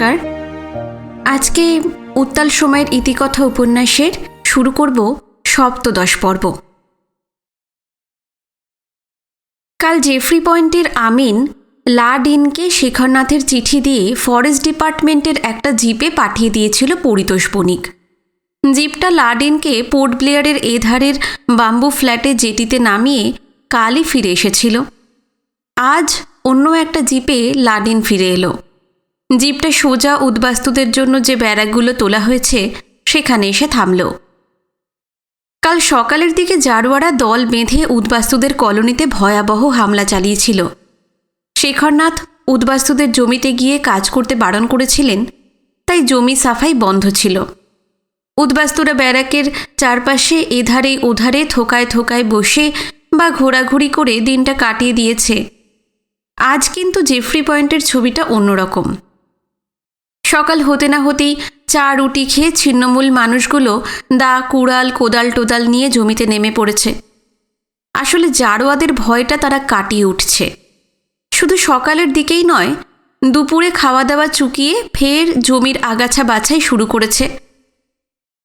নমস্কার। আজকে উত্তাল সময়ের ইতিকথা উপন্যাসের শুরু করব সপ্তদশ পর্ব। কাল জেফ্রি পয়েন্টের আমিন লা ডিনকে শেখরনাথের চিঠি দিয়ে ফরেস্ট ডিপার্টমেন্টের একটা জিপে পাঠিয়ে দিয়েছিল পরিতোষ বণিক। জিপটা লা ডিনকে পোর্ট ব্লেয়ারের এধারের বাম্বু ফ্ল্যাটে জেটিতে নামিয়ে কালই ফিরে এসেছিল। আজ অন্য একটা জিপে লা ডিন ফিরে এলো। জিপটা সোজা উদ্বাস্তুদের জন্য যে ব্যারাকগুলো তোলা হয়েছে সেখানে এসে থামল। কাল সকালের দিকে জারোয়ারা দল বেঁধে উদ্বাস্তুদের কলোনিতে ভয়াবহ হামলা চালিয়েছিল। শেখরনাথ উদ্বাস্তুদের জমিতে গিয়ে কাজ করতে বারণ করেছিলেন, তাই জমি সাফাই বন্ধ ছিল। উদ্বাস্তুরা ব্যারাকের চারপাশে এধারে ওধারে থোকায় থোকায় বসে বা ঘোরাঘুরি করে দিনটা কাটিয়ে দিয়েছে। আজ কিন্তু জেফ্রি পয়েন্টের ছবিটা অন্যরকম। সকাল হতে না হতেই চা রুটি খেয়ে ছিন্নমূল মানুষগুলো দা কুড়াল কোদাল টোদাল নিয়ে জমিতে নেমে পড়েছে। আসলে জারোয়াদের ভয়টা তারা কাটিয়ে উঠছে। শুধু সকালের দিকেই নয়, দুপুরে খাওয়া দাওয়া চুকিয়ে ফের জমির আগাছা বাছাই শুরু করেছে।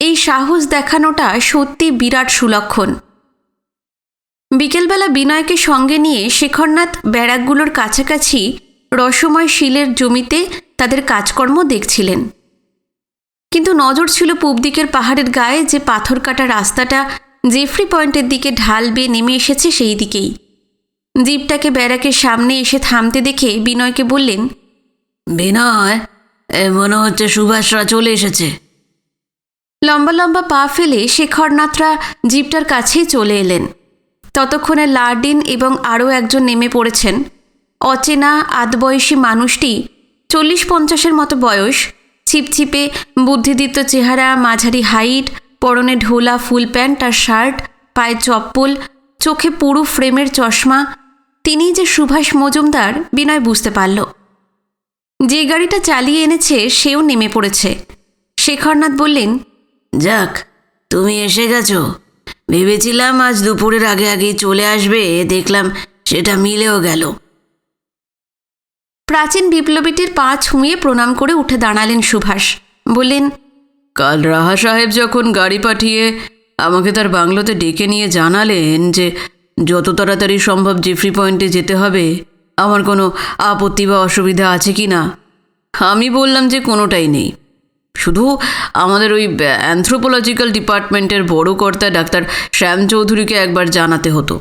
এই সাহস দেখানোটা সত্যি বিরাট সুলক্ষণ। বিকেলবেলা বিনয়কে সঙ্গে নিয়ে শেখরনাথ ব্যারাকগুলোর কাছাকাছি রসময় শিলের জমিতে তাদের কাজকর্ম দেখছিলেন। কিন্তু নজর ছিল পূব দিকের পাহাড়ের গায়ে যে পাথর কাটা রাস্তাটা জেফ্রি পয়েন্টের দিকে ঢাল বেয়ে নেমে এসেছে সেই দিকেই। জিপটাকে ব্যারাকের সামনে এসে থামতে দেখে বিনয়কে বললেন, বিনয়, মনে হচ্ছে সুভাষরা চলে এসেছে। লম্বা লম্বা পা ফেলে শেখরনাথরা জিপটার কাছেই চলে এলেন। ততক্ষণে লা ডিন এবং আরও একজন নেমে পড়েছেন। অচেনা আধবয়সী মানুষটি 40-50-এর মতো বয়স, ছিপছিপে বুদ্ধিদীপ্ত চেহারা, মাঝারি হাইট, পরনে ঢোলা ফুল প্যান্ট আর শার্ট, পায়ে চপ্পল, চোখে পুরু ফ্রেমের চশমা। তিনিই যে সুভাষ মজুমদার বিনয় বুঝতে পারল। যে গাড়িটা চালিয়ে এনেছে সেও নেমে পড়েছে। শেখরনাথ বললেন, যাক, তুমি এসে গেছো। ভেবেছিলাম আজ দুপুরের আগে আগেই চলে আসবে, দেখলাম সেটা মিলেও গেল। প্রাচীন বিপ্লবীটির পা ছুঁয়ে প্রণাম করে উঠে দাঁড়ালেন সুভাষ। বললেন, কাল রাহা সাহেব যখন গাড়ি পাঠিয়ে আমাকে তার বাংলোতে ডেকে নিয়ে জানালেন যে যত তাড়াতাড়ি সম্ভব জেফ্রি পয়েন্টে যেতে হবে, আমার কোনো আপত্তি বা অসুবিধা আছে কি না, আমি বললাম যে কোনোটাই নেই। শুধু আমাদের ওই অ্যানথ্রোপোলজিক্যাল ডিপার্টমেন্টের বড় কর্তা ডাক্তার শ্যাম চৌধুরীকে একবার জানাতে হতো।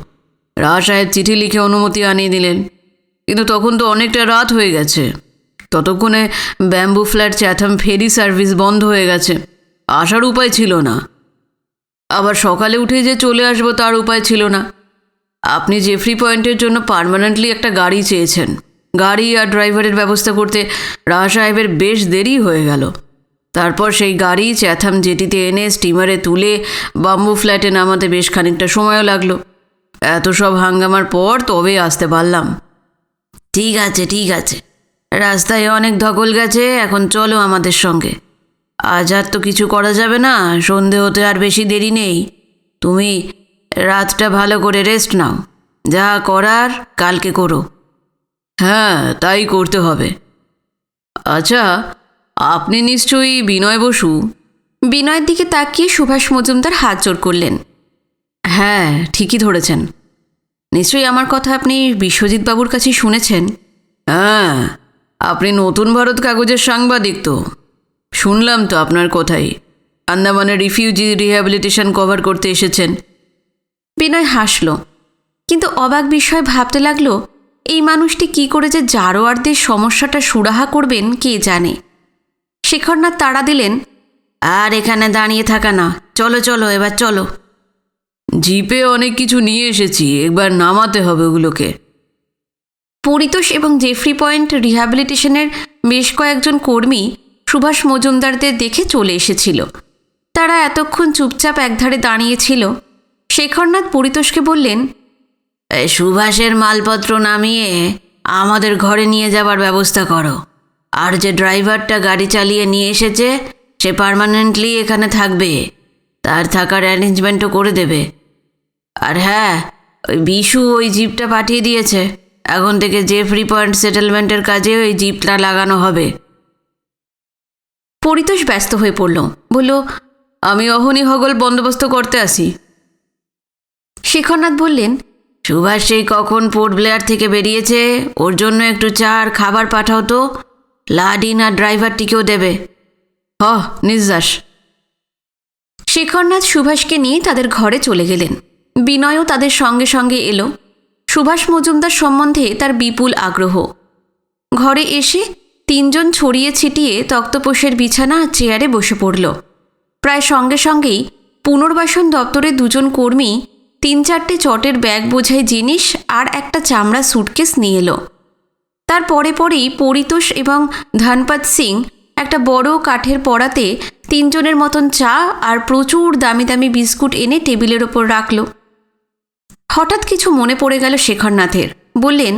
রাহা সাহেব চিঠি লিখে অনুমতি আনিয়ে দিলেন, কিন্তু তখন তো অনেকটা রাত হয়ে গেছে। ততক্ষণে Bamboo Flat Chatham ferry service বন্ধ হয়ে গেছে, আসার উপায় ছিল না। আবার সকালে উঠে যে চলে আসবো তার উপায় ছিল না। আপনি জেফ্রি পয়েন্টের জন্য পার্মানেন্টলি একটা গাড়ি চেয়েছেন। গাড়ি আর ড্রাইভারের ব্যবস্থা করতে রাহা সাহেবের বেশ দেরি হয়ে গেল। তারপর সেই গাড়ি চ্যাথাম জেটিতে এনে স্টিমারে তুলে বাম্বু ফ্ল্যাটে নামাতে বেশ খানিকটা সময়ও লাগলো। এত সব হাঙ্গামার পর তবে আসতে পারলাম। ঠিক আছে, ঠিক আছে, রাস্তায় অনেক ধকল গেছে, এখন চলো আমাদের সঙ্গে। আজ আর তো কিছু করা যাবে না, সন্ধে হতে আর বেশি দেরি নেই। তুমি রাতটা ভালো করে রেস্ট নাও, যা করার কালকে করো। হ্যাঁ, তাই করতে হবে। আচ্ছা, আপনি নিশ্চয়ই বিনয় বসু? বিনয়ের দিকে তাকিয়ে সুভাষ মজুমদার হাত জোড় করলেন। হ্যাঁ, ঠিকই ধরেছেন। নিশ্চয়ই আমার কথা আপনি বিশ্বজিৎ বাবুর কাছে শুনেছেন। হ্যাঁ, আপনি নতুন ভারত কাগজের সাংবাদিক তো। শুনলাম তো আপনার কথাই। আন্দামানের রিফিউজি রিহ্যাবিলিটেশন কভার করতে এসেছেন। বিনয় হাসল, কিন্তু অবাক বিষয় ভাবতে লাগলো, এই মানুষটি কি করে যে জারোয়ারদের সমস্যাটা সুরাহা করবেন কে জানে। শেখরনাথ তাড়া দিলেন, আর এখানে দাঁড়িয়ে থাকা না, চলো চলো, এবার চলো। জিপে অনেক কিছু নিয়ে এসেছি, একবার নামাতে হবে ওগুলোকে। পরিতোষ এবং জেফ্রি পয়েন্ট রিহ্যাবিলিটেশনের বেশ কয়েকজন কর্মী সুভাষ মজুমদারদের দেখে চলে এসেছিল। তারা এতক্ষণ চুপচাপ একধারে দাঁড়িয়েছিল। শেখরনাথ পরিতোষকে বললেন, সুভাষের মালপত্র নামিয়ে আমাদের ঘরে নিয়ে যাবার ব্যবস্থা করো। আর যে ড্রাইভারটা গাড়ি চালিয়ে নিয়ে এসেছে সে পার্মানেন্টলি এখানে থাকবে, তার থাকার অ্যারেঞ্জমেন্টও করে দেবে। আর হ্যাঁ, ওই বিশু ওই জিপটা পাঠিয়ে দিয়েছে, এখন থেকে জেফ্রি পয়েন্ট সেটেলমেন্টের কাজে ওই জিপটা লাগানো হবে। পরিতোষ ব্যস্ত হয়ে পড়ল, বলল, আমি অহনি হগল বন্দোবস্ত করতে আসি। শেখরনাথ বললেন, সুভাষ সেই কখন পোর্ট ব্লেয়ার থেকে বেরিয়েছে, ওর জন্য একটু চা আর খাবার পাঠাও তো, লাডিন আর ড্রাইভারটিকেও দেবে। নির্যাস। শেখরনাথ সুভাষকে নিয়ে তাদের ঘরে চলে গেলেন। বিনয়ও তাদের সঙ্গে সঙ্গে এলো। সুভাষ মজুমদার সম্বন্ধে তার বিপুল আগ্রহ। ঘরে এসে তিনজন ছড়িয়ে ছিটিয়ে তক্তপোষের বিছানা আর চেয়ারে বসে পড়ল। প্রায় সঙ্গে সঙ্গেই পুনর্বাসন দপ্তরের দুজন কর্মী 3-4টে চটের ব্যাগ বোঝাই জিনিস আর একটা চামড়া স্যুটকেস নিয়ে এলো। তার পরে পরেই পরিতোষ এবং ধনপত সিং একটা বড় কাঠের পড়াতে 3 জনের মতন চা আর প্রচুর দামি দামি বিস্কুট এনে টেবিলের ওপর রাখল। হঠাৎ কিছু মনে পড়ে গেল শেখরনাথের। বললেন,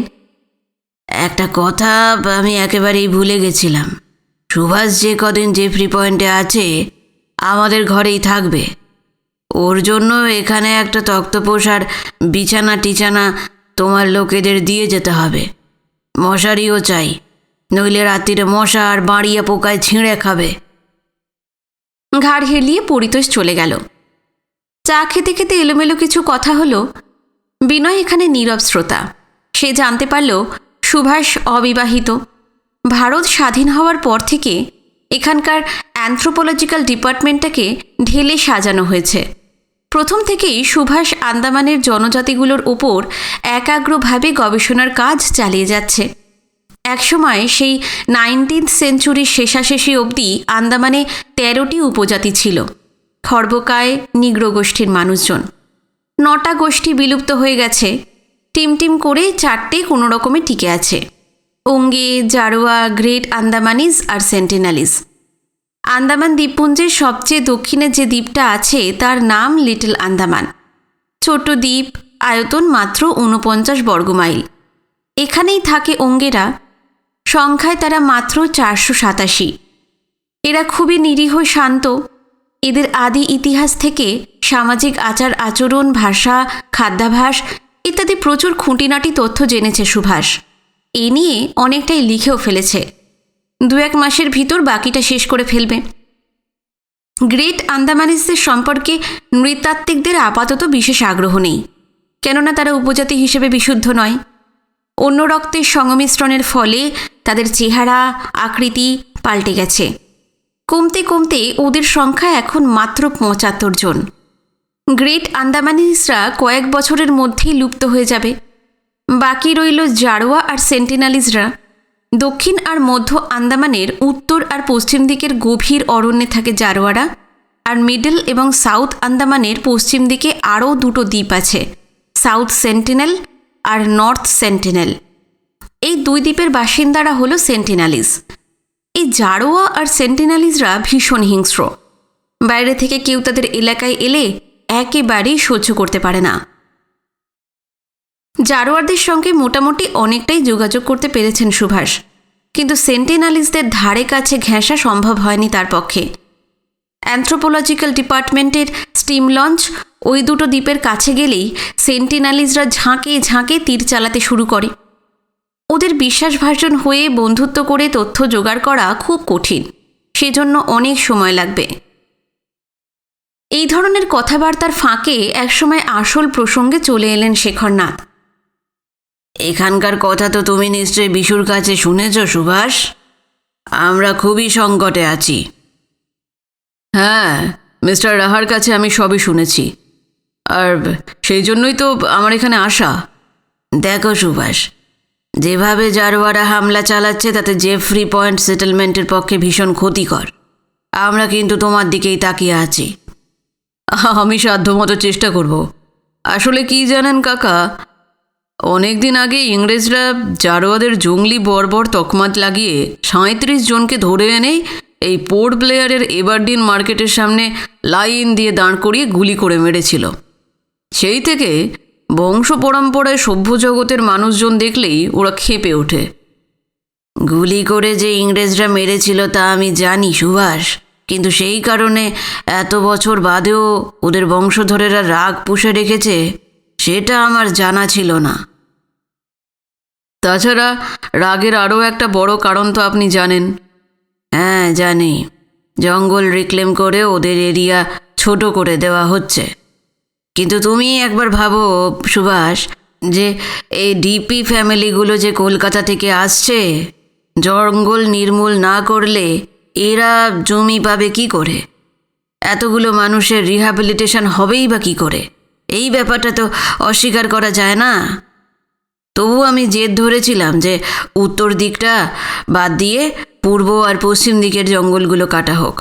একটা কথা আমি একেবারেই ভুলে গেছিলাম। সুভাষ যে কদিন জেফ্রি পয়েন্টে আছে আমাদের ঘরেই থাকবে। ওর জন্য এখানে একটা তক্তপোষ আর বিছানা টিছানা তোমার লোকেদের দিয়ে যেতে হবে। মশারিও চাই, নইলে রাত্রিরে মশা আর বাড়িয়ে পোকায় ছিঁড়ে খাবে। ঘাড় হেলিয়ে পরিতোষ চলে গেল। চা খেতে খেতে এলোমেলো কিছু কথা হলো। বিনয় এখানে নীরব শ্রোতা। সে জানতে পারল সুভাষ অবিবাহিত। ভারত স্বাধীন হওয়ার পর থেকে এখানকার অ্যানথ্রোপোলজিক্যাল ডিপার্টমেন্টটাকে ঢেলে সাজানো হয়েছে। প্রথম থেকেই সুভাষ আন্দামানের জনজাতিগুলোর ওপর একাগ্রভাবে গবেষণার কাজ চালিয়ে যাচ্ছে। একসময় সেই 19th সেঞ্চুরির শেষাশেষি অবধি আন্দামানে 13টি উপজাতি ছিল। খর্বকায় নিগ্রো গোষ্ঠীর মানুষজন। 9টা গোষ্ঠী বিলুপ্ত হয়ে গেছে। টিম করে 4টে কোনো রকমে টিকে আছে: ওঙ্গে, জারোয়া, গ্রেট আন্দামানিজ আর সেন্টিনালিজ। আন্দামান দ্বীপপুঞ্জের সবচেয়ে দক্ষিণে যে দ্বীপটা আছে তার নাম লিটল আন্দামান। ছোট্ট দ্বীপ, আয়তন মাত্র 49 বর্গমাইল। এখানেই থাকে ওঙ্গেরা। সংখ্যায় তারা মাত্র 487। এরা খুবই নিরীহ, শান্ত। এদের আদি ইতিহাস থেকে সামাজিক আচার আচরণ, ভাষা, খাদ্যাভ্যাস ইত্যাদি প্রচুর খুঁটিনাটি তথ্য জেনেছে সুভাষ। এ নিয়ে অনেকটাই লিখেও ফেলেছে। 2-1 মাসের ভিতর বাকিটা শেষ করে ফেলবে। গ্রেট আন্দামানিজদের সম্পর্কে নৃতাত্ত্বিকদের আপাতত বিশেষ আগ্রহ নেই, কেননা তারা উপজাতি হিসেবে বিশুদ্ধ নয়। অন্য রক্তের সংমিশ্রণের ফলে তাদের চেহারা, আকৃতি পাল্টে গেছে। কমতে কমতে ওদের সংখ্যা এখন মাত্র 75 জন। গ্রেট আন্দামানিজরা কয়েক বছরের মধ্যেই লুপ্ত হয়ে যাবে। বাকি রইল জারোয়া আর সেন্টিনালিজরা। দক্ষিণ আর মধ্য আন্দামানের উত্তর আর পশ্চিম দিকের গভীর অরণ্যে থাকে জারোয়ারা, আর মিডল এবং সাউথ আন্দামানের পশ্চিম দিকে আরও 2টো দ্বীপ আছে, সাউথ সেন্টিনেল আর নর্থ সেন্টিনেল। এই 2 দ্বীপের বাসিন্দারা হলো সেন্টিনালিজ। এই জারোয়া আর সেন্টিনালিজরা ভীষণ হিংস্র। বাইরে থেকে কেউ তাদের এলাকায় এলে একেবারেই সহ্য করতে পারে না। জারোয়ারদের সঙ্গে মোটামুটি অনেকটাই যোগাযোগ করতে পেরেছেন সুভাষ, কিন্তু সেন্টিনালিজদের ধারে কাছে ঘেঁষা সম্ভব হয়নি তার পক্ষে। অ্যানথ্রোপোলজিক্যাল ডিপার্টমেন্টের স্টিম লঞ্চ ওই 2টো দ্বীপের কাছে গেলেই সেন্টিনালিজরা ঝাঁকে ঝাঁকে তীর চালাতে শুরু করে। ওদের বিশ্বাসভাজন হয়ে বন্ধুত্ব করে তথ্য জোগাড় করা খুব কঠিন, সেজন্য অনেক সময় লাগবে। এই ধরনের কথাবার্তার ফাঁকে একসময় আসল প্রসঙ্গে চলে এলেন শেখরনাথ। এখানকার কথা তো তুমি নিশ্চয়ই বিশুর কাছে শুনেছ সুভাষ। আমরা খুবই সংকটে আছি। হ্যাঁ, মিস্টার রাহার কাছে আমি সবই শুনেছি, আর সেই জন্যই তো আমার এখানে আসা। দেখো সুভাষ, যেভাবে জারোয়ারা হামলা চালাচ্ছে তাতে জেফ্রি পয়েন্ট সেটেলমেন্টের পক্ষে ভীষণ ক্ষতিকর। আমরা কিন্তু তোমার দিকেই তাকিয়ে আছি। আমি সাধ্যমতো চেষ্টা করব। আসলে কি জানেন কাকা, অনেক দিন আগে ইংরেজরা জারোয়াদের জঙ্গলি বর্বর তকমাত লাগিয়ে 37 জনকে ধরে এনে এই পোর্ট ব্লেয়ারের এবারডিন মার্কেটের সামনে লাইন দিয়ে দাঁড় করিয়ে গুলি করে মেরেছিল। সেই থেকে বংশ পরম্পরায় সভ্য জগতের মানুষজন দেখলেই ওরা ক্ষেপে ওঠে। গুলি করে যে ইংরেজরা মেরেছিল তা আমি জানি সুভাষ, কিন্তু সেই কারণে এত বছর বাদেও ওদের বংশধরেরা রাগ পুষে রেখেছে সেটা আমার জানা ছিল না। তাছাড়া রাগের আরও একটা বড় কারণ তো আপনি জানেন। হ্যাঁ জানি, জঙ্গল রিক্লেম করে ওদের এরিয়া ছোট করে দেওয়া হচ্ছে। কিন্তু তুমি একবার ভাবো সুভাষ, যে এই ডিপি ফ্যামিলিগুলো যে কলকাতা থেকে আসছে, জঙ্গল নির্মূল না করলে এরা জমি পাবে কি করে? এতগুলো মানুষের রিহ্যাবিলিটেশন হবেই বা কী করে? এই ব্যাপারটা তো অস্বীকার করা যায় না। তবু আমি জেদ ধরেছিলাম যে উত্তর দিকটা বাদ দিয়ে পূর্ব আর পশ্চিম দিকের জঙ্গলগুলো কাটা হোক।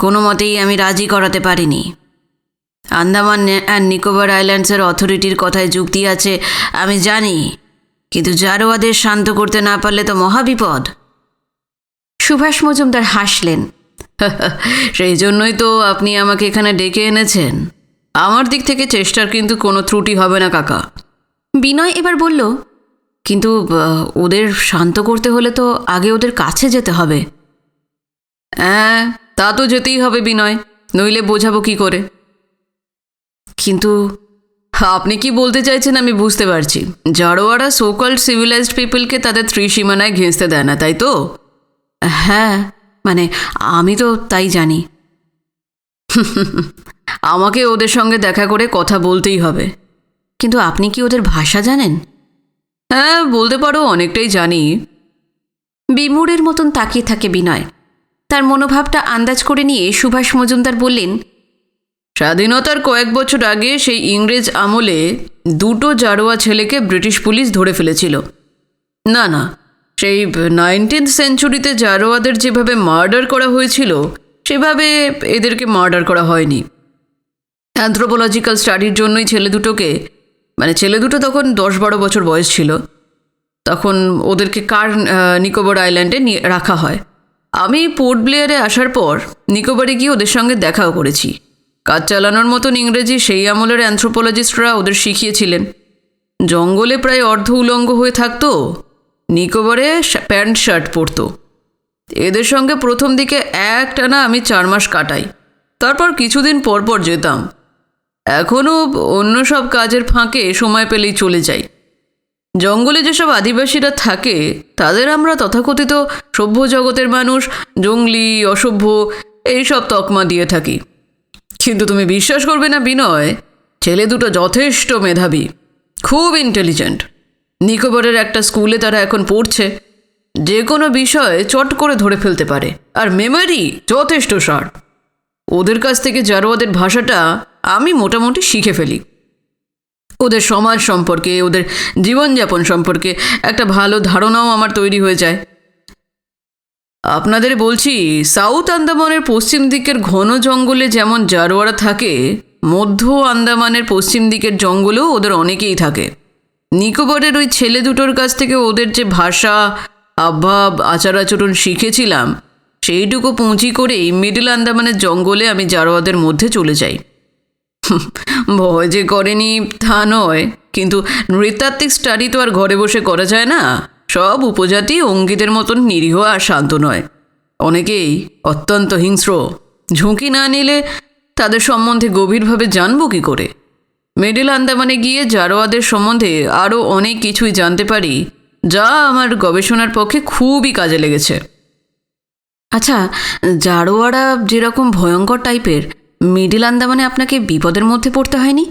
কোনো মতেই আমি রাজি করাতে পারিনি। আন্দামান অ্যান্ড নিকোবর আইল্যান্ডসের অথরিটির কথায় যুক্তি আছে আমি জানি, কিন্তু জারোয়াদের শান্ত করতে না পারলে তো মহাবিপদ। সুভাষ মজুমদার হাসলেন। সেই জন্যই তো আপনি আমাকে এখানে ডেকে এনেছেন। আমার দিক থেকে চেষ্টার কিন্তু কোনো ত্রুটি হবে না কাকা। বিনয় এবার বলল, কিন্তু ওদের শান্ত করতে হলে তো আগে ওদের কাছে যেতে হবে। হ্যাঁ, তা তো যেতেই হবে বিনয়, নইলে বোঝাবো কি করে? কিন্তু আপনি কি বলতে চাইছেন আমি বুঝতে পারছি। জারোয়ারা সোকল্ড সিভিলাইজড পিপলকে তাদের ত্রিসীমানায় ঘেঁষতে দেয় না, তাই তো? হ্যাঁ, মানে আমি তো তাই জানি। আমাকে ওদের সঙ্গে দেখা করে কথা বলতেই হবে। কিন্তু আপনি কি ওদের ভাষা জানেন? হ্যাঁ, বলতে পারো অনেকটাই জানি। বিমূঢ়ের মতন তাকিয়ে থাকে বিনয়। তার মনোভাবটা আন্দাজ করে নিয়ে সুভাষ মজুমদার বললেন, স্বাধীনতার কয়েক বছর আগে সেই ইংরেজ আমলে দুটো জারোয়া ছেলেকে ব্রিটিশ পুলিশ ধরে ফেলেছিল। না না, সেই 19th সেঞ্চুরিতে জারোয়াদের যেভাবে মার্ডার করা হয়েছিল সেভাবে এদেরকে মার্ডার করা হয়নি। অ্যানথ্রোপোলজিক্যাল স্টাডির জন্যই ছেলে দুটো তখন 10-12 বছর বয়স ছিল, তখন ওদেরকে নিকোবর আইল্যান্ডে নিয়ে রাখা হয়। আমি পোর্ট ব্লেয়ারে আসার পর নিকোবরে গিয়ে ওদের সঙ্গে দেখাও করেছি। কাজ চালানোর মতন ইংরেজি সেই আমলের অ্যানথ্রোপোলজিস্টরা ওদের শিখিয়েছিলেন। জঙ্গলে প্রায় অর্ধ উলঙ্গ হয়ে থাকতো, নিকোবরে প্যান্ট শার্ট পরতো। এদের সঙ্গে প্রথম দিকে একটানা আমি 4 মাস কাটাই, তারপর কিছুদিন পর পর যেতাম। এখনও অন্য সব কাজের ফাঁকে সময় পেলেই চলে যাই। জঙ্গলে যেসব আদিবাসীরা থাকে তাদের আমরা তথাকথিত সভ্য জগতের মানুষ, জঙ্গলি, অসভ্য এইসব তকমা দিয়ে থাকি। কিন্তু তুমি বিশ্বাস করবে না বিনয়, ছেলে দুটো যথেষ্ট মেধাবী, খুব ইন্টেলিজেন্ট। নিকোবরের একটা স্কুলে তারা এখন পড়ছে। যে কোনো বিষয় চট করে ধরে ফেলতে পারে, আর মেমোরি যথেষ্ট শার্প। ওদের কাছ থেকে জারোয়াদের ভাষাটা আমি মোটামুটি শিখে ফেলি। ওদের সমাজ সম্পর্কে, ওদের জীবনযাপন সম্পর্কে একটা ভালো ধারণাও আমার তৈরি হয়ে যায়। আপনাদের বলছি, সাউথ আন্দামানের পশ্চিম দিকের ঘন জঙ্গলে যেমন জারোয়ারা থাকে, মধ্য আন্দামানের পশ্চিম দিকের জঙ্গলেও ওদের অনেকেই থাকে। নিকোবরের ওই ছেলে দুটোর কাছ থেকে ওদের যে ভাষা, হাবভাব, আচার আচরণ শিখেছিলাম, সেইটুকু পুঁজি করেই মিডল আন্দামানের জঙ্গলে আমি জারোয়াদের মধ্যে চলে যাই। ভয় যে করেনি তা নয়, কিন্তু নৃতাত্ত্বিক স্টাডি তো আর ঘরে বসে করা যায় না। সব উপজাতি অঙ্গীদের মতন নিরীহ আর শান্ত নয়, অনেকেই অত্যন্ত হিংস্র। ঝুঁকি না নিলে তাদের সম্বন্ধে গভীরভাবে জানবো কী করে? মিডল আন্দামানে গিয়ে জারোয়াদের সম্বন্ধে আরও অনেক কিছুই জানতে পারি, যা আমার গবেষণার পক্ষে খুবই কাজে লেগেছে। আচ্ছা, জারোয়ারা যেরকম ভয়ঙ্কর টাইপের, মিডল আন্দামানে আপনাকে বিপদের মধ্যে পড়তে হয়নি?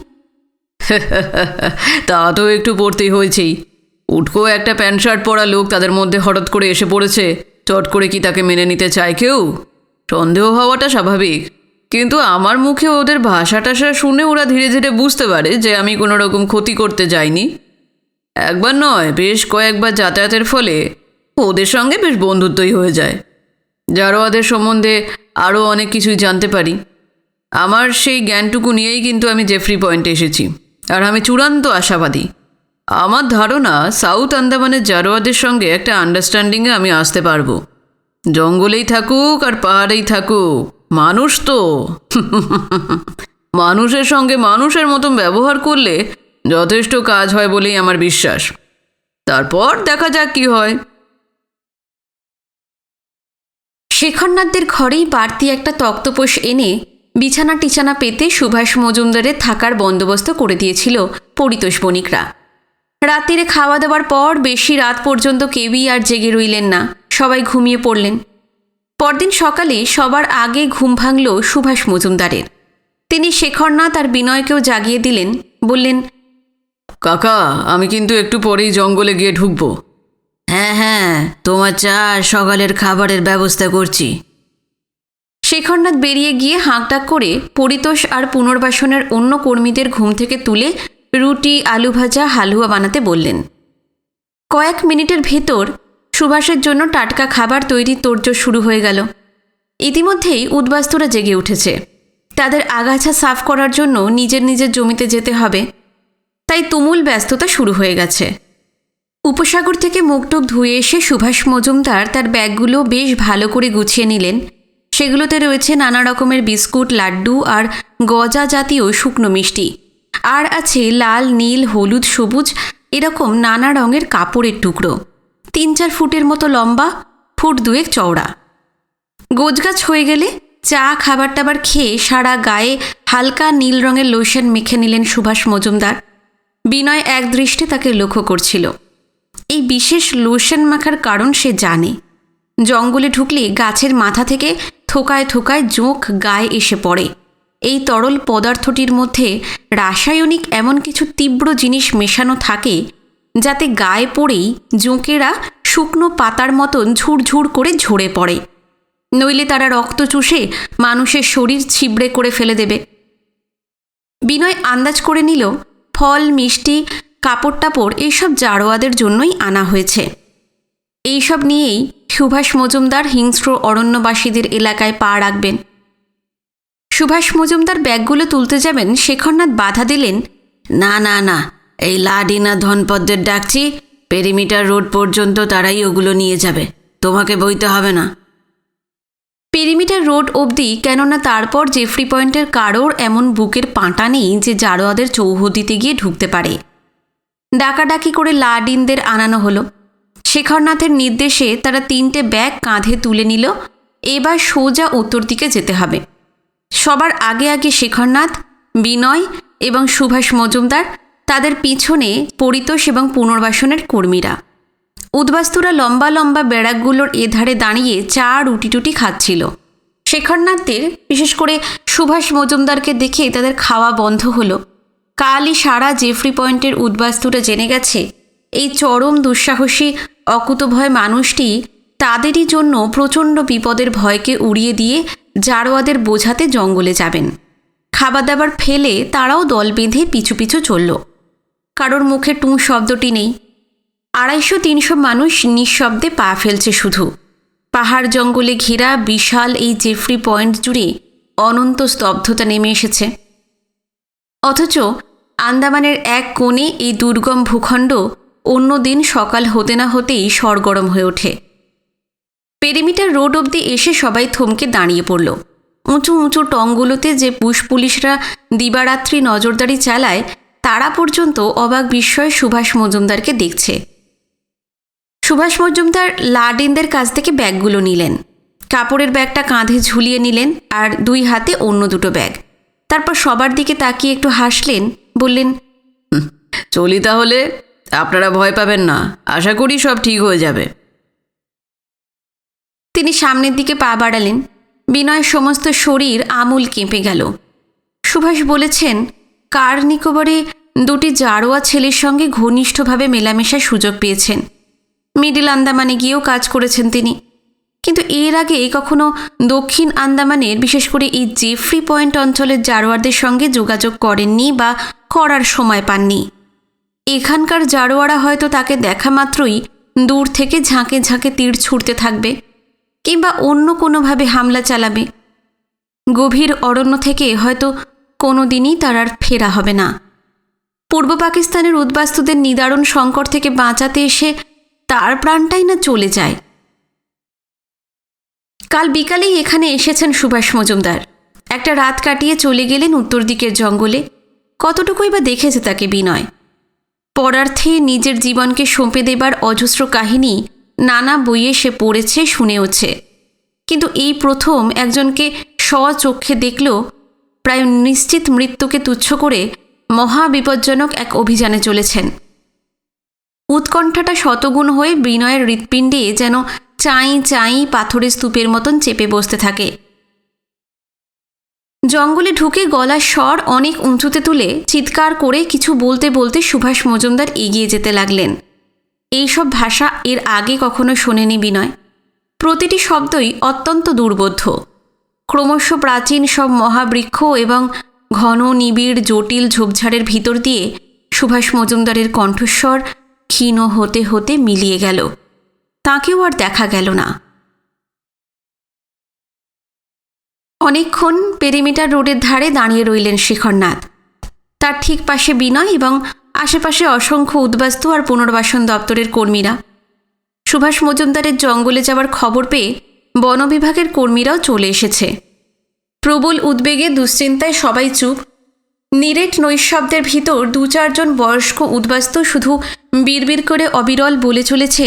তা তো একটু পড়তেই হয়েছেই। উটকো একটা প্যান্ট শার্ট পরা লোক তাদের মধ্যে হঠাৎ করে এসে পড়েছে, চট করে কি তাকে মেনে নিতে চায় কেউ? সন্দেহ হওয়াটা স্বাভাবিক, কিন্তু আমার মুখে ওদের ভাষা টাষা শুনে ওরা ধীরে ধীরে বুঝতে পারে যে আমি কোনো রকম ক্ষতি করতে যাইনি। একবার নয়, বেশ কয়েকবার যাতায়াতের ফলে ওদের সঙ্গে বেশ বন্ধুত্বই হয়ে যায়। জারোয়াদের সম্বন্ধে আরও অনেক কিছুই জানতে পারি। আমার সেই জ্ঞানটুকু নিয়েই কিন্তু আমি জেফ্রি পয়েন্টে এসেছি, আর আমি চূড়ান্ত আশাবাদী। আমার ধারণা সাউথ আন্দামানের জারোয়াদের সঙ্গে একটা আন্ডারস্ট্যান্ডিংয়ে আমি আসতে পারবো। জঙ্গলেই থাকুক আর পাহাড়েই থাকুক, মানুষ তো মানুষের সঙ্গে মানুষের মতন ব্যবহার করলে যথেষ্ট কাজ হয় বলেই আমার বিশ্বাস। তারপর দেখা যাক কি হয়। শেখরনাথদের ঘরেই বাড়তি একটা তক্তপোষ এনে বিছানা টিছানা পেতে সুভাষ মজুমদারের থাকার বন্দোবস্ত করে দিয়েছিল পরিতোষ বণিকরা। রাত্রিরে খাওয়া দাওয়ার পর বেশি রাত পর্যন্ত কেউই আর জেগে রইলেন না, সবাই ঘুমিয়ে পড়লেন। পরদিন সকালে সবার আগে ঘুম ভাঙল সুভাষ মজুমদারের। তিনি শেখরনাথ আর বিনয়কেও জাগিয়ে দিলেন। বললেন, কাকা, আমি কিন্তু একটু পরেই জঙ্গলে গিয়ে ঢুকবো। হ্যাঁ হ্যাঁ, তোমার চা আর সকালের খাবারের ব্যবস্থা করছি। শেখরনাথ বেরিয়ে গিয়ে হাঁকডাক করে পরিতোষ আর পুনর্বাসনের অন্য কর্মীদের ঘুম থেকে তুলে রুটি, আলু ভাজা, হালুয়া বানাতে বললেন। কয়েক মিনিটের ভেতর সুভাষের জন্য টাটকা খাবার তৈরির তোড়জোড় শুরু হয়ে গেল। ইতিমধ্যেই উদ্বাস্তুরা জেগে উঠেছে। তাদের আগাছা সাফ করার জন্য নিজের নিজের জমিতে যেতে হবে, তাই তুমুল ব্যস্ততা শুরু হয়ে গেছে। উপসাগর থেকে মুখটুক ধুয়ে এসে সুভাষ মজুমদার তার ব্যাগগুলো বেশ ভালো করে গুছিয়ে নিলেন। সেগুলোতে রয়েছে নানা রকমের বিস্কুট, লাড্ডু আর গজা জাতীয় শুকনো মিষ্টি, আর আছে লাল, নীল, হলুদ, সবুজ এরকম নানা রঙের কাপড়ের টুকরো, 3-4 ফুটের মতো লম্বা, ফুট 2 চওড়া। গোছগাছ হয়ে গেলে চা, খাবার টাবার খেয়ে সারা গায়ে হালকা নীল রঙের লোশন মেখে নিলেন সুভাষ মজুমদার। বিনয় এক দৃষ্টে তাকে লক্ষ্য করছিল। এই বিশেষ লোশন মাখার কারণ সে জানে। জঙ্গলে ঢুকলে গাছের মাথা থেকে থোকায় থোকায় জোঁক গায়ে এসে পড়ে। এই তরল পদার্থটির মধ্যে রাসায়নিক এমন কিছু তীব্র জিনিস মেশানো থাকে যাতে গায়ে পড়েই জোঁকেরা শুকনো পাতার মতন ঝুরঝুর করে ঝরে পড়ে, নইলে তারা রক্ত চুষে মানুষের শরীর ছিবড়ে করে ফেলে দেবে। বিনয় আন্দাজ করে নিল ফল, মিষ্টি, কাপড় টাপড় এইসব জারোয়াদের জন্যই আনা হয়েছে। এইসব নিয়েই সুভাষ মজুমদার হিংস্র অরণ্যবাসীদের এলাকায় পা রাখবেন। সুভাষ মজুমদার ব্যাগগুলো তুলতে যাবেন, শেখরনাথ বাধা দিলেন। না না না, এই লাডিনা ধনপদ্দের ডাকছি, পেরিমিটার রোড পর্যন্ত তারাই ওগুলো নিয়ে যাবে, তোমাকে বইতে হবে না। পেরিমিটার রোড অবধি, কেননা তারপর জেফরি পয়েন্টের কারোর এমন বুকের পাঁটা নেই যে জারোয়াদের চৌহদিতে গিয়ে ঢুকতে পারে। ডাকাডাকি করে লাডিনদের আনানো হলো। শেখরনাথের নির্দেশে তারা 3টে ব্যাগ কাঁধে তুলে নিল। এবার সোজা উত্তর দিকে যেতে হবে। সবার আগে আগে শেখরনাথ, বিনয় এবং সুভাষ মজুমদার, তাদের পিছনে পরিতোষ এবং পুনর্বাসনের কর্মীরা। উদ্বাস্তুরা লম্বা লম্বা ব্যারাকগুলোর এধারে দাঁড়িয়ে চা, রুটি টুটি খাচ্ছিল। শেখরনাথদের, বিশেষ করে সুভাষ মজুমদারকে দেখে তাদের খাওয়া বন্ধ হলো। কালই সারা জেফরি পয়েন্টের উদ্বাস্তুরা জেনে গেছে এই চরম দুঃসাহসী অকুতভয় মানুষটি তাদেরই জন্য প্রচণ্ড বিপদের ভয়কে উড়িয়ে দিয়ে জারোয়াদের বোঝাতে জঙ্গলে যাবেন। খাবার দাবার ফেলে তারাও দল বেঁধে পিছু পিছু চলল। কারোর মুখে টুঁ শব্দটি নেই। 250-300 মানুষ নিঃশব্দে পা ফেলছে শুধু। পাহাড় জঙ্গলে ঘেরা বিশাল এই জেফরি পয়েন্ট জুড়ে অনন্ত স্তব্ধতা নেমে এসেছে। অথচ আন্দামানের এক কোণে এই দুর্গম ভূখণ্ড অন্য দিন সকাল হতে না হতেই সরগরম হয়ে ওঠে। পেরিমিটার রোড অবধি এসে সবাই থমকে দাঁড়িয়ে পড়ল। উঁচু উঁচু টঙগুলোতে যে পুলিশরা দিবারাত্রি নজরদারি চালায়, তারা পর্যন্ত অবাক বিস্ময়ে সুভাষ মজুমদারকে দেখছে। সুভাষ মজুমদার লাডিনদের কাছ থেকে ব্যাগগুলো নিলেন। কাপড়ের ব্যাগটা কাঁধে ঝুলিয়ে নিলেন আর 2 হাতে অন্য 2টো ব্যাগ। তারপর সবার দিকে তাকিয়ে একটু হাসলেন, বললেন, চলি তাহলে, আপনারা ভয় পাবেন না, আশা করি সব ঠিক হয়ে যাবে। তিনি সামনের দিকে পা বাড়ালেন। বিনয়ের সমস্ত শরীর আমূল কেঁপে গেল। সুভাষ বলেছেন, কার নিকোবরে 2টি জারোয়া ছেলের সঙ্গে ঘনিষ্ঠভাবে মেলামেশার সুযোগ পেয়েছেন। মিডিল আন্দামানে গিয়েও কাজ করেছেন তিনি, কিন্তু এর আগে কখনো দক্ষিণ আন্দামানের, বিশেষ করে এই জেফরি পয়েন্ট অঞ্চলের জারোয়ারদের সঙ্গে যোগাযোগ করেননি বা করার সময় পাননি। এখানকার জারোয়ারা হয়তো তাকে দেখা মাত্রই দূর থেকে ঝাঁকে ঝাঁকে তীর ছুঁড়তে থাকবে কিংবা অন্য কোনোভাবে হামলা চালাবে। গভীর অরণ্য থেকে হয়তো কোনো দিনই তার আর ফেরা হবে না। পূর্ব পাকিস্তানের উদ্বাস্তুদের নিদারুণ সংকট থেকে বাঁচাতে এসে তার প্রাণটাই না চলে যায়। কাল বিকালেই এখানে এসেছেন সুভাষ মজুমদার। একটা রাত কাটিয়ে চলে গেলেন উত্তর দিকের জঙ্গলে। কতটুকুই বা দেখেছে তাকে বিনয়। পরার্থে নিজের জীবনকে সঁপে দেবার অজস্র কাহিনী নানা বইয়ে সে পড়েছে, শুনেওছে, কিন্তু এই প্রথম একজনকে স্বচক্ষে দেখল প্রায় নিশ্চিত মৃত্যুকে তুচ্ছ করে মহা বিপজ্জনক এক অভিযানে চলেছেন। উৎকণ্ঠাটা শতগুণ হয়ে বিনয়ের হৃৎপিণ্ডে যেন চাই চাই পাথরের স্তূপের মতন চেপে বসতে থাকে। জঙ্গলে ঢুকে গলার স্বর অনেক উঁচুতে তুলে চিৎকার করে কিছু বলতে বলতে সুভাষ মজুমদার এগিয়ে যেতে লাগলেন। এইসব ভাষা এর আগে কখনো শোনেনি বিনয়। প্রতিটি শব্দই অত্যন্ত দুর্বোধ্য। ক্রমশ প্রাচীন সব মহাবৃক্ষ এবং ঘন নিবিড় জটিল ঝোপঝাড়ের ভিতর দিয়ে সুভাষ মজুমদারের কণ্ঠস্বর ক্ষীণ হতে হতে মিলিয়ে গেল। তাঁকেও আর দেখা গেল না। অনেকক্ষণ পেরিমিটার রোডের ধারে দাঁড়িয়ে রইলেন শেখরনাথ। তার ঠিক পাশে বিনয় এবং আশেপাশে অসংখ্য উদ্বাস্তু আর পুনর্বাসন দপ্তরের কর্মীরা। সুভাষ মজুমদারের জঙ্গলে যাওয়ার খবর পেয়ে বন বিভাগের কর্মীরাও চলে এসেছে। প্রবল উদ্বেগে দুশ্চিন্তায় সবাই চুপ। নিরেট নৈশব্দের ভিতর 2-4 জন বয়স্ক উদ্বাস্তু শুধু বিড়বিড় করে অবিরল বলে চলেছে,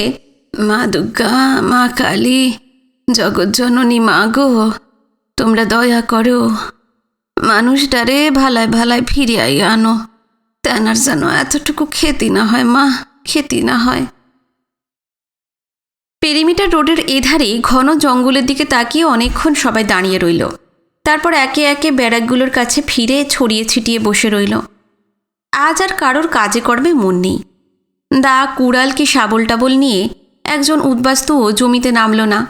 মা দুর্গা, মা কালী, জগজ্জননী মা গো, তোমরা দয়া করো, মানুষটারে ভালায় ভালায় ফিরিয়াই আনো, তেনার যেন এতটুকু ক্ষতি না হয় মা, ক্ষতি না হয়। পেরিমিটার রোডের এধারে ঘন জঙ্গলের দিকে তাকিয়ে অনেকক্ষণ সবাই দাঁড়িয়ে রইল। তারপর একে একে ব্যারাকগুলোর কাছে ফিরে ছড়িয়ে ছিটিয়ে বসে রইল। আজ আর কারোর কাজে কর্মে মন নেই। দা, কুড়াল কি শাবল টাবল নিয়ে একজন উদ্বাস্তুও জমিতে নামল না।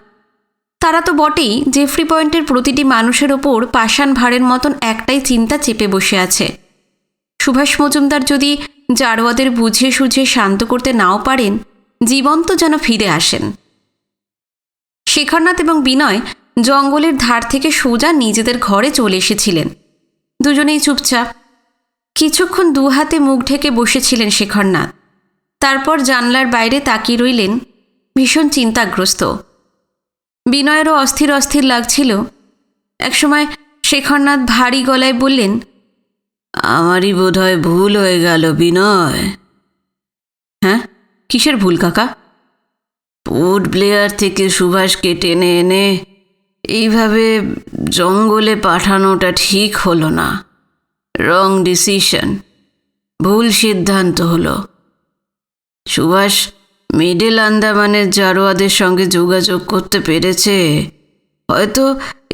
তারা তো বটেই, জেফ্রি পয়েন্টের প্রতিটি মানুষের ওপর পাষাণ ভারের মতন একটাই চিন্তা চেপে বসে আছে। সুভাষ মজুমদার যদি জারোয়াদের বুঝিয়ে সুঝিয়ে শান্ত করতে নাও পারেন, জীবন্ত যেন ফিরে আসেন। শেখরনাথ এবং বিনয় জঙ্গলের ধার থেকে সোজা নিজেদের ঘরে চলে এসেছিলেন। দুজনেই চুপচাপ। কিছুক্ষণ 2 হাতে মুখ ঢেকে বসেছিলেন শেখরনাথ। তারপর জানলার বাইরে তাকিয়ে রইলেন, ভীষণ চিন্তাগ্রস্ত। বিনয়েরও অস্থির অস্থির লাগছিল। একসময় শেখরনাথ ভারী গলায় বললেন, আমারই বোধহয় ভুল হয়ে গেল বিনয়। হ্যাঁ, কিসের ভুল কাকা? পোর্ট ব্লেয়ার থেকে সুভাষকে টেনে এনে এইভাবে জঙ্গলে পাঠানোটা ঠিক হলো না। রং ডিসিশন, ভুল সিদ্ধান্ত হলো। সুভাষ মিডল আন্দামানের জারোয়াদের সঙ্গে যোগাযোগ করতে পেরেছে, হয়তো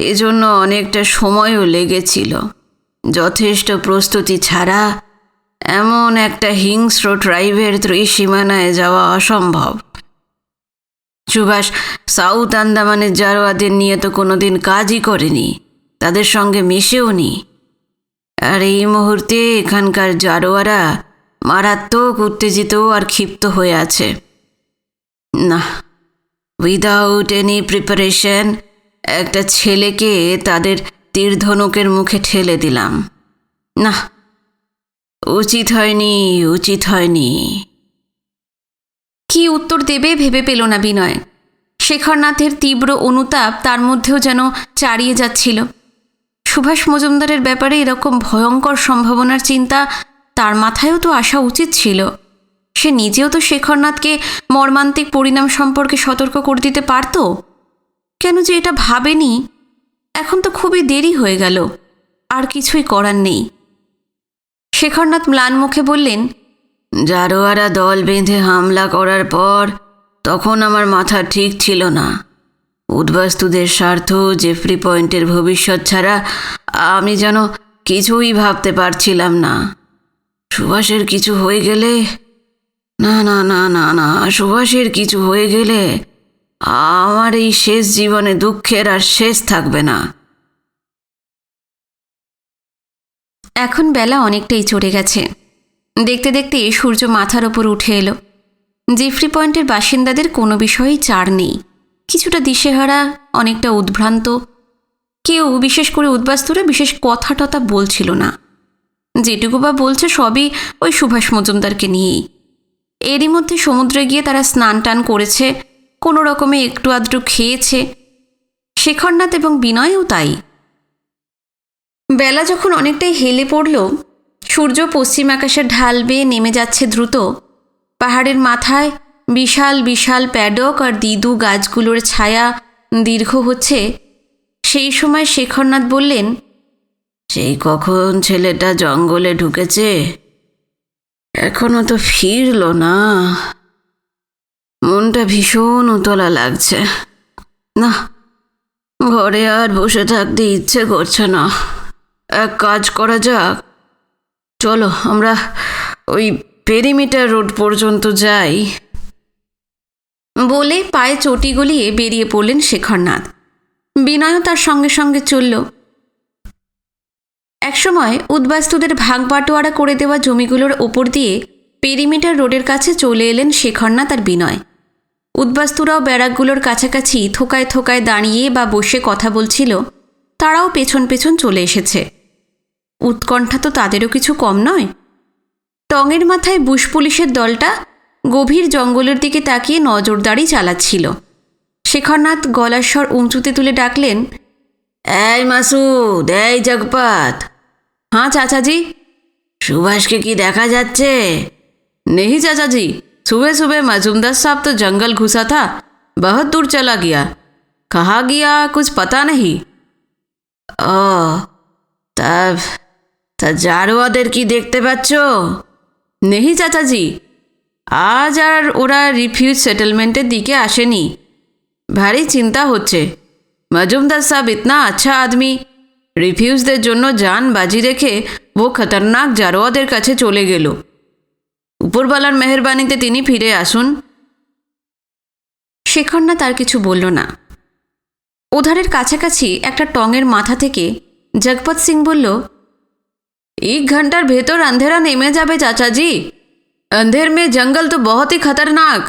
এজন্য অনেকটা সময়ও লেগেছিল। যথেষ্ট প্রস্তুতি ছাড়া এমন একটা হিংস্র ট্রাইবের ত্রিসীমানায় যাওয়া অসম্ভব। সুভাষ সাউথ আন্দামানের জারোয়াদের নিয়ে তো কোনোদিন কাজই করেনি, তাদের সঙ্গে মিশেও নি। আর এই মুহূর্তে এখানকার জারোয়ারা মারাত্মক উত্তেজিত আর ক্ষিপ্ত হয়ে আছে। না, উইদাউট এনি প্রিপারেশন একটা ছেলেকে তাদের তীরধনুকের মুখে ঠেলে দিলাম। না, উচিত হয়নি, উচিত হয়নি। কি উত্তর দেবে ভেবে পেল না বিনয়। শেখরনাথের তীব্র অনুতাপ তার মধ্যেও যেন চারিয়ে যাচ্ছিল। সুভাষ মজুমদারের ব্যাপারে এরকম ভয়ঙ্কর সম্ভাবনার চিন্তা তার মাথায়ও তো আসা উচিত ছিল। সে নিজেও তো শেখরনাথকে মর্মান্তিক পরিণাম সম্পর্কে সতর্ক করে দিতে পারত। কেন যে এটা ভাবেনি? এখন তো খুবই দেরি হয়ে গেল, আর কিছুই করার নেই। শেখরনাথ ম্লান মুখে বললেন, জারোয়ারা দল বেঁধে হামলা করার পর তখন আমার মাথা ঠিক ছিল না। উদ্বাস্তুদের স্বার্থ, জেফ্রি পয়েন্টের ভবিষ্যৎ ছাড়া আমি যেন কিছুই ভাবতে পারছিলাম না। সুভাষের কিছু হয়ে গেলে, না না না না না, সুভাষের কিছু হয়ে গেলে আমার এই শেষ জীবনে দুঃখের আর শেষ থাকবে না। এখন বেলা অনেকটাই চড়ে গেছে। দেখতে দেখতে সূর্য মাথার ওপর উঠে এলো। জেফ্রি পয়েন্টের বাসিন্দাদের কোনো বিষয়েই চার নেই। কিছুটা দিশেহারা, অনেকটা উদ্ভ্রান্ত। কেউ, বিশেষ করে উদ্বাস্তুরা, বিশেষ কথা টথা বলছিল না। যেটুকু বা বলছে সবই ওই সুভাষ মজুমদারকে নিয়েই। এরই মধ্যে সমুদ্রে গিয়ে তারা স্নান টান করেছে, কোনো রকমে একটু আধটু খেয়েছে। শেখরনাথ এবং বিনয়ও তাই। বেলা যখন অনেকটাই হেলে পড়ল, সূর্য পশ্চিম আকাশের ঢাল বেয়ে নেমে যাচ্ছে দ্রুত। পাহাড়ের মাথায় বিশাল বিশাল প্যাডক আর দিদু গাছগুলোর ছায়া দীর্ঘ হচ্ছে। সেই সময় শেখরনাথ বললেন, সেই কখন ছেলেটা জঙ্গলে ঢুকেছে, এখনো তো ফিরল না। মনটা ভীষণ উতলা লাগছে। না, ঘরে আর বসে থাকতে ইচ্ছে করছে না। এক কাজ করা যাক, চলো আমরা ওই পেরিমিটার রোড পর্যন্ত যাই। বলে পায়ে চটি গলিয়ে বেরিয়ে পড়লেন শেখরনাথ। বিনয়ও তার সঙ্গে সঙ্গে চলল। একসময় উদ্বাস্তুদের ভাগ বাটোয়ারা করে দেওয়া জমিগুলোর ওপর দিয়ে পেরিমিটার রোডের কাছে চলে এলেন শেখরনাথ আর বিনয়। উদ্বাস্তুরাও ব্যারাকগুলোর কাছাকাছি থোকায় থোকায় দাঁড়িয়ে বা বসে কথা বলছিল, তারাও পেছন পেছন চলে এসেছে। উৎকণ্ঠা তো তাদেরও কিছু কম নয়। টঙের মাথায় বুশ পুলিশের দলটা গভীর জঙ্গলের দিকে তাকিয়ে নজরদারি চালাচ্ছিল। শেখরনাথ গলার স্বর উঁচুতে তুলে ডাকলেন, এই মাসুদ, এই জগপাত। হ্যাঁ চাচাজি। সুভাষকে কি দেখা যাচ্ছে? नहीं चाचा जी, सुबह सुबह मजूमदार साहब तो जंगल घुसा था, बहुत दूर चला गया। कहाँ गया कुछ पता नहीं। ও, তা জারোয়াদের কি দেখতে পাচ্ছ? नहीं चाचा जी, आज আর ওরা রিফিউজ সেটেলমেন্টের দিকে আসেনি। ভারী চিন্তা হচ্ছে। মজুমদার সাহেব ইতনা আচ্ছা আদমি, রিফিউজদের জন্য জান বাজি রেখে ও খতরনাক জারোয়াদের কাছে চলে গেল। উপরওয়ালার মেহরবানিতে তিনি ফিরে আসুন। শেখরনাথ আর কিছু বলল না। ওধারের কাছাকাছি একটা টঙের মাথা থেকে জগপত সিং বলল, 1 ঘন্টার ভেতর अंधेरा নেমে যাবে চাচাজি। अंधेर में जंगल तो बहुत ही खतरनाक।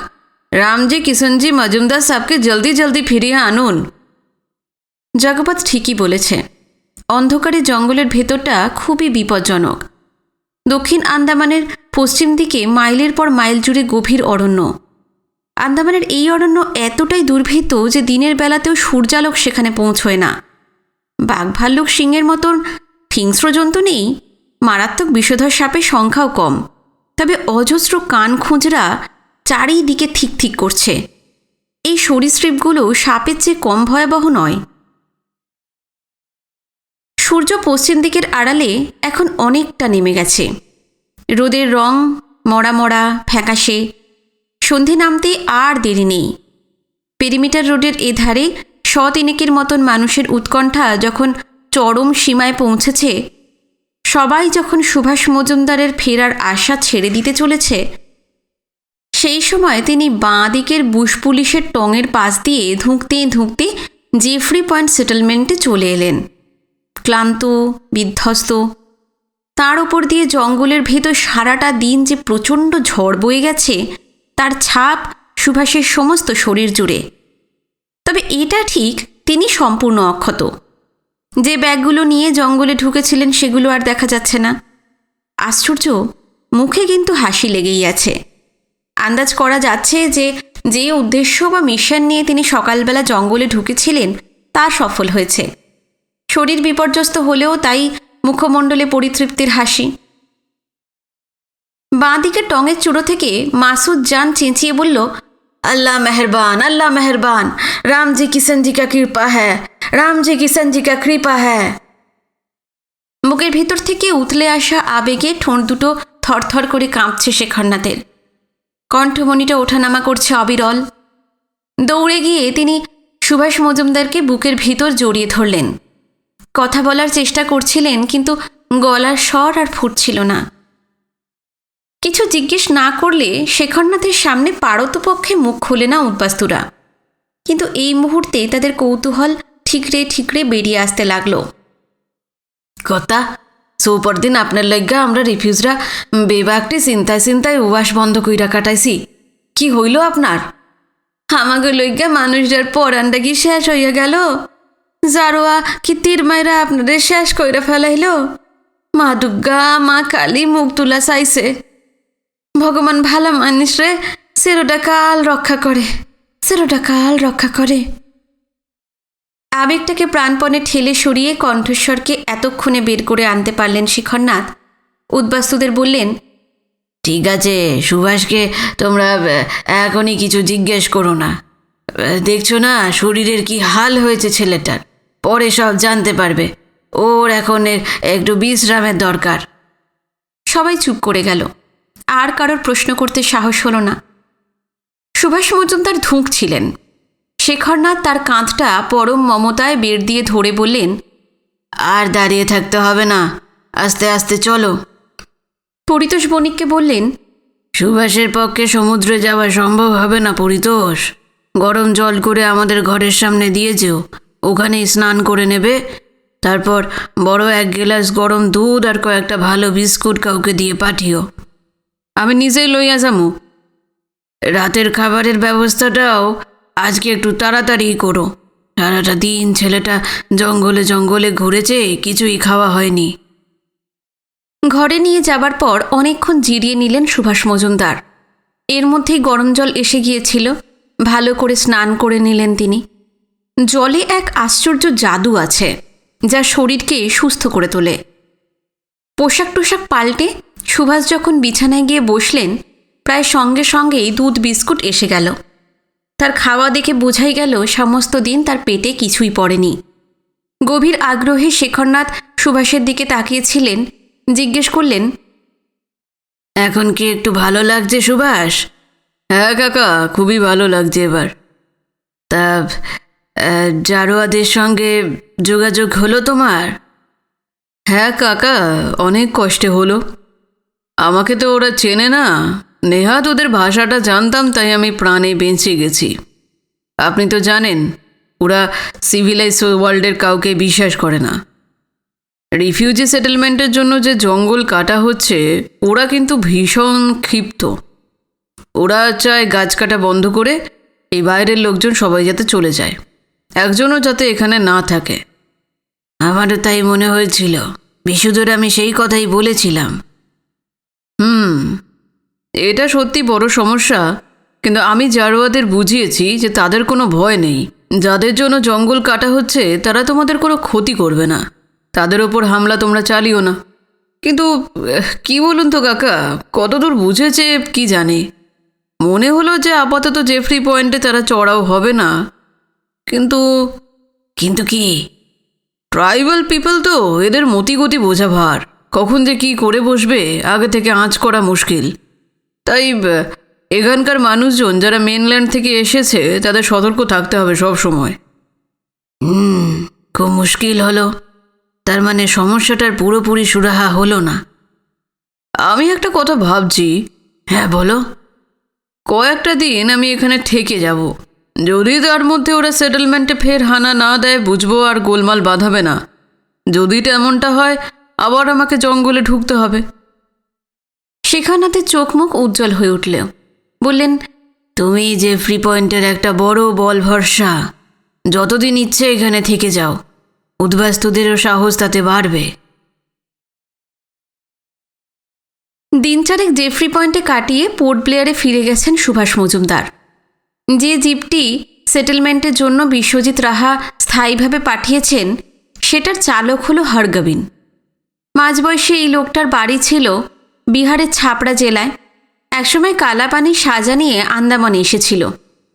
রামজি কিষণজি মজুমদার সাহেবকে জলদি জলদি ফিরিয়ে আনুন। জগপত ঠিকই বলেছে। অন্ধকারে জঙ্গলের ভেতরটা খুবই বিপজ্জনক। দক্ষিণ আন্দামানের পশ্চিম দিকে মাইলের পর মাইল জুড়ে গভীর অরণ্য। আন্দামানের এই অরণ্য এতটাই দুর্ভেদ্য যে দিনের বেলাতেও সূর্যালোক সেখানে পৌঁছয় না। বাঘ ভাল্লুক সিংহের মতন হিংস্র জন্তু নেই, মারাত্মক বিষধর সাপের সংখ্যাও কম, তবে অজস্র কান খুঁজরা চারিদিকে ঠিক ঠিক করছে। এই সরীসৃপগুলো সাপের চেয়ে কম ভয়াবহ নয়। সূর্য পশ্চিম দিকের আড়ালে এখন অনেকটা নেমে গেছে। রোদের রং মরা মরা ফ্যাকাশে। সন্ধে নামতে আর দেরি নেই। পেরিমিটার রোডের এধারে শতিনেকের মতন মানুষের উৎকণ্ঠা যখন চরম সীমায় পৌঁছেছে, সবাই যখন সুভাষ মজুমদারের ফেরার আশা ছেড়ে দিতে চলেছে, সেই সময় তিনি বাঁ দিকের বুশ পুলিশের টঙের পাশ দিয়ে ধুঁকতে ধুঁকতে জেফ্রি পয়েন্ট সেটেলমেন্টে চলে এলেন। ক্লান্ত বিধ্বস্ত, তার ওপর দিয়ে জঙ্গলের ভেতর সারাটা দিন যে প্রচণ্ড ঝড় বয়ে গেছে তার ছাপ সুভাষের সমস্ত শরীর জুড়ে। তবে এটা ঠিক, তিনি সম্পূর্ণ অক্ষত। যে ব্যাগগুলো নিয়ে জঙ্গলে ঢুকেছিলেন সেগুলো আর দেখা যাচ্ছে না। আশ্চর্য, মুখে কিন্তু হাসি লেগেই আছে। আন্দাজ করা যাচ্ছে যে উদ্দেশ্য বা মিশন নিয়ে তিনি সকালবেলা জঙ্গলে ঢুকেছিলেন তা সফল হয়েছে। শরীর বিপর্যস্ত হলেও তাই মুখমণ্ডলে পরিতৃপ্তির হাসি। বাঁ দিকের টঙের চূড়ো থেকে মাসুদ জান চেঁচিয়ে বলল, अल्लाह मेहरबान, अल्लाह मेहरबान, राम जी किशन जी का कृपा है, राम जी किशन जी का कृपा है। বুকের ভেতর থেকে উতলে আসা আবেগে ঠোঁট দুটো থরথর করে কাঁপছে শেখরনাথের। কণ্ঠমণিটা ওঠানামা করছে অবিরল। দৌড়ে গিয়ে তিনি সুভাষ মজুমদারকে বুকের ভিতর জড়িয়ে ধরলেন। কথা বলার চেষ্টা করছিলেন, কিন্তু গলার স্বর আর ফুটছিল না। কিছু জিজ্ঞেস না করলে শেখরনাথের সামনে পারতপক্ষে মুখ খোলে না উদ্বাস্তুরা, কিন্তু এই মুহূর্তে তাদের কৌতূহল ঠিকরে ঠিকরে বেরিয়ে আসতে লাগলো। কথা সুপর দিন আপনার লজ্ঞা আমরা রিফিউজরা বেবাকটি চিন্তায় চিন্তায় উবাস বন্ধ কইরা কাটাইছি। কি হইল আপনার? আমাকে লজ্ঞা মানুষদের পরানটা কি শেষ হইয়া গেল? জারোয়া কি তীর মাইরা আপনাদের শেষ কইরা ফেলাইল? মা দুর্গা মা কালী মুখ তুলা চাইছে। ভগবান ভালো মানুষ রে সেরোটা কাল রক্ষা করে, সেরোটা কাল রক্ষা করে। আবেগটাকে প্রাণপণে ঠেলে সরিয়ে কণ্ঠস্বরকে এতক্ষণে বের করে আনতে পারলেন শেখরনাথ। উদ্বাস্তুদের বললেন, ঠিক আছে, সুভাষকে তোমরা এখনই কিছু জিজ্ঞেস করো না। দেখছো না শরীরের কি হাল হয়েছে ছেলেটার, পরে সব জানতে পারবে। ওর এখন একটু বিশ্রামের দরকার। সবাই চুপ করে গেল। আর কারোর প্রশ্ন করতে সাহস হলো না। সুভাষ মজুমদার ধুঁকছিলেন। শেখরনাথ তার কাঁধটা পরম মমতায় বেড় দিয়ে ধরে বললেন, আর দাঁড়িয়ে থাকতে হবে না, আস্তে আস্তে চলো। পরিতোষ বণিককে বললেন, সুভাষের পক্ষে সমুদ্রে যাওয়া সম্ভব হবে না পরিতোষ। গরম জল করে আমাদের ঘরের সামনে দিয়ে যেও, ওখানেই স্নান করে নেবে। তারপর বড় এক গ্লাস গরম দুধ আর কয়েকটা ভালো বিস্কুট কাউকে দিয়ে পাঠিও, আমি নিজেই লইয়া যামু। রাতের খাবারের ব্যবস্থাটাও আজকে একটু তাড়াতাড়ি করো। সারাটা দিন ছেলেটা জঙ্গলে জঙ্গলে ঘুরেছে, কিছুই খাওয়া হয়নি। ঘরে নিয়ে যাবার পর অনেকক্ষণ জিরিয়ে নিলেন সুভাষ মজুমদার। এর মধ্যেই গরম জল এসে গিয়েছিল। ভালো করে স্নান করে নিলেন তিনি। জলে এক আশ্চর্য জাদু আছে, যা শরীরকে সুস্থ করে তোলে। পোশাক টোশাক পাল্টে সুভাষ যখন বিছানায় গিয়ে বসলেন, প্রায় সঙ্গে সঙ্গেই দুধ বিস্কুট এসে গেল। তার খাওয়া দেখে বোঝাই গেল সমস্ত দিন তার পেটে কিছুই পড়েনি। গভীর আগ্রহে শেখরনাথ সুভাষের দিকে তাকিয়েছিলেন। জিজ্ঞেস করলেন, এখন কি একটু ভালো লাগছে সুভাষ? হ্যাঁ কাকা, খুবই ভালো লাগছে এবার। তা জারোয়াদের সঙ্গে যোগাযোগ হলো তোমার? হ্যাঁ কাকা, অনেক কষ্টে হলো। আমাকে তো ওরা চেনে না, নেহাত ওদের ভাষাটা জানতাম, তাই আমি প্রাণে বেঁচে গেছি। আপনি তো জানেন, ওরা সিভিলাইজ ওয়ার্ল্ডের কাউকে বিশ্বাস করে না। রিফিউজি সেটেলমেন্টের জন্য যে জঙ্গল কাটা হচ্ছে, ওরা কিন্তু ভীষণ ক্ষিপ্ত। ওরা চায় গাছ কাটা বন্ধ করে এই বাইরের লোকজন সবাই যাতে চলে যায়, একজনও যাতে এখানে না থাকে। আমারও তাই মনে হয়েছিল, বিশুদ্ধর আমি সেই কথাই বলেছিলাম। এটা সত্যি বড় সমস্যা, কিন্তু আমি জারোয়াদের বুঝিয়েছি যে তাদের কোনো ভয় নেই। যাদের জন্য জঙ্গল কাটা হচ্ছে তারা তোমাদের কোনো ক্ষতি করবে না, তাদের ওপর হামলা তোমরা চালিও না। কিন্তু কি বলুন তো কাকা, কতদূর বুঝেছে কি জানি। মনে হলো যে আপাতত জেফ্রি পয়েন্টে তারা চড়াও হবে না। কিন্তু কিন্তু কি, ট্রাইবাল পিপল তো, এদের মতিগতি বোঝা ভার। কখন যে কি করে বসবে আগে থেকে আঁচ করা মুশকিল। তাই এখানকার মানুষজন যারা মেনল্যান্ড থেকে এসেছে তাদের সতর্ক থাকতে হবে সব সময়। খুব মুশকিল হলো। তার মানে সমস্যাটার পুরোপুরি সুরাহা হলো না। আমি একটা কথা ভাবছি। হ্যাঁ বলো। কয়েকটা দিন আমি এখানে থেকে যাব। যদি তার মধ্যে ওরা সেটেলমেন্টে ফের হানা না দেয় বুঝবো, আর গোলমাল বাঁধাবে না। যদি এমনটা হয় আবার আমাকে জঙ্গলে ঢুকতে হবে। শেখরনাথের চোখ মুখ উজ্জ্বল হয়ে উঠল। বললেন, তুমি জেফ্রি পয়েন্টের একটা বড় বল ভরসা। যতদিন ইচ্ছে এখানে থেকে যাও, উদ্বাস্তুদেরও সাহস তাতে বাড়বে। দিন চারেক জেফ্রি পয়েন্টে কাটিয়ে পোর্ট ব্লেয়ারে ফিরে গেছেন সুভাষ মজুমদার। যে জিপটি সেটেলমেন্টের জন্য বিশ্বজিৎ রাহা স্থায়ীভাবে পাঠিয়েছেন, সেটার চালক হলো হরগোবিন্দ। মাঝবয়সী এই লোকটার বাড়ি ছিল বিহারের ছাপড়া জেলায়। একসময় কালাপানির সাজা নিয়ে আন্দামানে এসেছিল।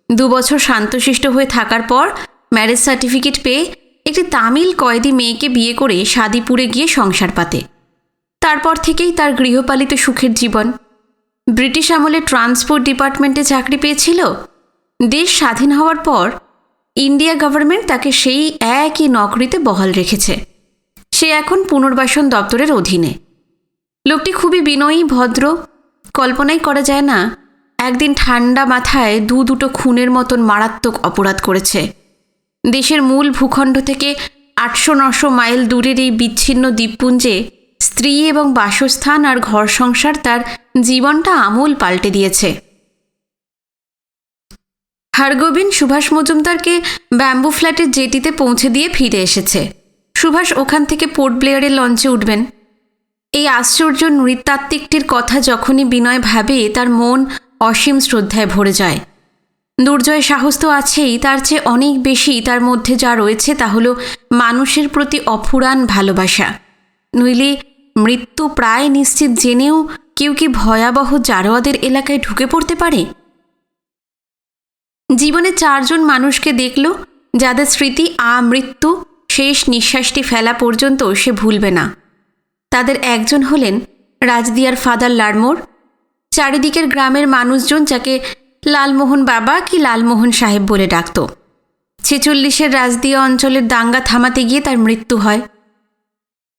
2 বছর শান্তশিষ্ট হয়ে থাকার পর ম্যারেজ সার্টিফিকেট পেয়ে একটি তামিল কয়েদি মেয়েকে বিয়ে করে সাদিপুরে গিয়ে সংসার পাতে। তারপর থেকেই তার গৃহপালিত সুখের জীবন। ব্রিটিশ আমলে ট্রান্সপোর্ট ডিপার্টমেন্টে চাকরি পেয়েছিল। দেশ স্বাধীন হওয়ার পর ইন্ডিয়া গভর্নমেন্ট তাকে সেই একই নকরিতে বহাল রেখেছে। সে এখন পুনর্বাসন দপ্তরের অধীনে। লোকটি খুবই বিনয়ী, ভদ্র। কল্পনাই করা যায় না একদিন ঠান্ডা মাথায় দুটো খুনের মতন মারাত্মক অপরাধ করেছে। দেশের মূল ভূখণ্ড থেকে 800-900 মাইল দূরের এই বিচ্ছিন্ন দ্বীপপুঞ্জে স্ত্রী এবং বাসস্থান আর ঘর সংসার তার জীবনটা আমূল পাল্টে দিয়েছে। হরগোবিন্দ সুভাষ মজুমদারকে ব্যাম্বু ফ্ল্যাটের জেটিতে পৌঁছে দিয়ে ফিরে এসেছে। সুভাষ ওখান থেকে পোর্ট ব্লেয়ারের লঞ্চে উঠবেন। এই আশ্চর্য নৃতাত্ত্বিকটির কথা যখনই বিনয় ভাবে, তার মন অসীম শ্রদ্ধায় ভরে যায়। দুর্জয় সাহস তো আছেই, তার চেয়ে অনেক বেশি তার মধ্যে যা রয়েছে তা হলো মানুষের প্রতি অফুরান ভালোবাসা। নইলে মৃত্যু প্রায় নিশ্চিত জেনেও কেউ কি ভয়াবহ জারোয়াদের এলাকায় ঢুকে পড়তে পারে? জীবনে 4 জন মানুষকে দেখল যাদের স্মৃতি আমৃত্যু, শেষ নিঃশ্বাসটি ফেলা পর্যন্ত সে ভুলবে না। তাদের একজন হলেন রাজদিয়ার ফাদার লারমোর। চারিদিকের গ্রামের মানুষজন যাকে লালমোহন বাবা কি লালমোহন সাহেব বলে ডাকত। 46-এর রাজদিয়া অঞ্চলের দাঙ্গা থামাতে গিয়ে তার মৃত্যু হয়।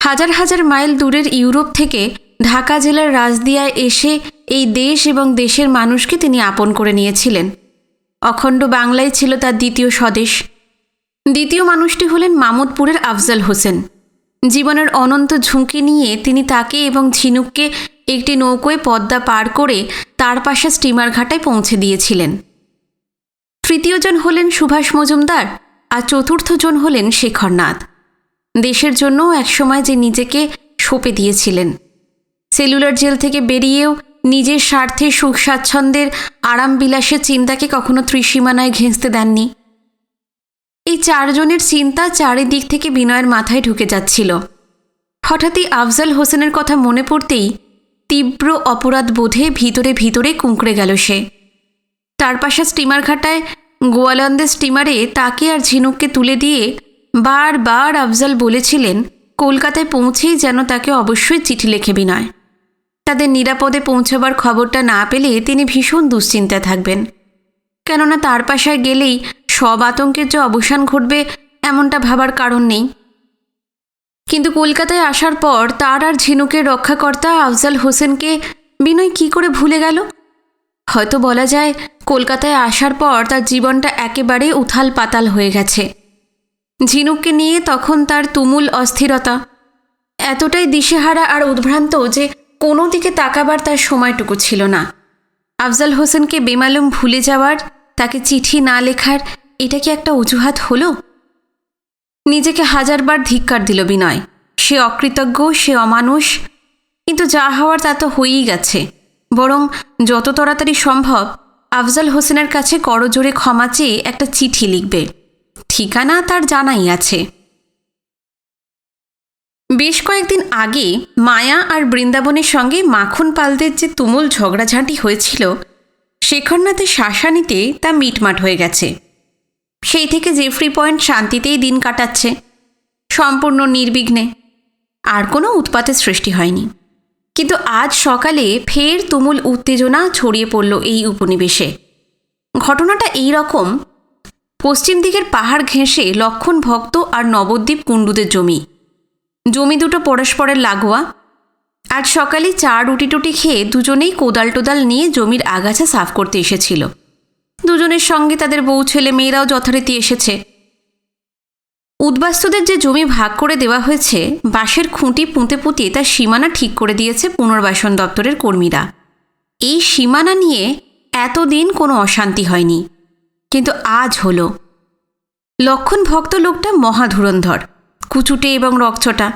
হাজার হাজার মাইল দূরের ইউরোপ থেকে ঢাকা জেলার রাজদিয়ায় এসে এই দেশ এবং দেশের মানুষকে তিনি আপন করে নিয়েছিলেন। অখণ্ড বাংলাই ছিল তার দ্বিতীয় স্বদেশ। দ্বিতীয় মানুষটি হলেন মামুদপুরের আফজাল হোসেন। জীবনের অনন্ত ঝুঁকি নিয়ে তিনি তাকে এবং ঝিনুককে একটি নৌকোয় পদ্মা পার করে তার পাশে স্টিমার ঘাটায় পৌঁছে দিয়েছিলেন। তৃতীয়জন হলেন সুভাষ মজুমদার আর চতুর্থজন হলেন শেখরনাথ। দেশের জন্য একসময় যে নিজেকে সঁপে দিয়েছিলেন। সেলুলার জেল থেকে বেরিয়েও নিজের স্বার্থে সুখ স্বাচ্ছন্দ্যের আরামবিলাসের চিন্তাকে কখনো ত্রিসীমানায় ঘেঁষতে দেননি। এই চারজনের চিন্তা চারিদিক থেকে বিনয়ের মাথায় ঢুকে যাচ্ছিল। হঠাৎই আফজাল হোসেনের কথা মনে পড়তেই তীব্র অপরাধ বোধে ভিতরে ভিতরে কুঁকড়ে গেল সে। তার পাশে স্টিমার ঘাটায় গোয়ালন্দের স্টিমারে তাকে আর ঝিনুককে তুলে দিয়ে বারবার আফজাল বলেছিলেন কলকাতায় পৌঁছেই যেন তাকে অবশ্যই চিঠি লেখে বিনয়। তাদের নিরাপদে পৌঁছবার খবরটা না পেলে তিনি ভীষণ দুশ্চিন্তায় থাকবেন। কেননা তার পাশায় গেলেই সব আতঙ্কের যে অবসান ঘটবে এমনটা ভাবার কারণ নেই। কিন্তু কলকাতায় আসার পর তার আর ঝিনুকের রক্ষাকর্তা আফজাল হোসেনকে বিনয় কি করে ভুলে গেল? হয়তো বলা যায় কলকাতায় আসার পর তার জীবনটা একেবারে উথাল পাতাল হয়ে গেছে। ঝিনুককে নিয়ে তখন তার তুমুল অস্থিরতা, এতটাই দিশেহারা আর উদ্ভ্রান্ত যে কোনো দিকে তাকাবার তার সময়টুকু ছিল না। আফজাল হোসেনকে বেমালুম ভুলে যাওয়ার, তাকে চিঠি না লেখার এটা কি একটা অজুহাত হলো? নিজেকে হাজারবার ধিক্কার দিল বিনয়। সে অকৃতজ্ঞ, সে অমানুষ। কিন্তু যা হওয়ার তা তো হয়েই গেছে। বরং যত তাড়াতাড়ি সম্ভব আফজাল হোসেনের কাছে করজোড়ে ক্ষমা চেয়ে একটা চিঠি লিখবে। ঠিকানা তার জানাই আছে। বেশ কয়েকদিন আগে মায়া আর বৃন্দাবনের সঙ্গে মাখন পালদের যে তুমুল ঝগড়াঝাঁটি হয়েছিল, শেখরনাথের শাসানিতে তা মিটমাট হয়ে গেছে। সেই থেকে জেফ্রি পয়েন্ট শান্তিতেই দিন কাটাচ্ছে, সম্পূর্ণ নির্বিঘ্নে। আর কোনো উৎপাতের সৃষ্টি হয়নি। কিন্তু আজ সকালে ফের তুমুল উত্তেজনা ছড়িয়ে পড়ল এই উপনিবেশে। ঘটনাটা এই রকম। পশ্চিম দিকের পাহাড় ঘেঁষে লক্ষণ ভক্ত আর নবদ্বীপ কুণ্ডুদের জমি দুটো পরস্পরের লাগোয়া। আজ সকালে চা রুটি টুটি খেয়ে দুজনেই কোদাল টোদাল নিয়ে জমির আগাছা সাফ করতে এসেছিল। দুজনের সঙ্গে তাদের বউ ছেলে মেয়েরাও যথারীতি এসেছে। উদ্বাস্তুদের যে জমি ভাগ করে দেওয়া হয়েছে, বাঁশের খুঁটি পুঁতে পুঁতে তার সীমানা ঠিক করে দিয়েছে পুনর্বাসন দপ্তরের কর্মীরা। এই সীমানা নিয়ে এতদিন কোনো অশান্তি হয়নি, কিন্তু আজ হলো। লক্ষণ ভক্ত লোকটা মহাধুরন্ধর, কুচুটে এবং রকচটা,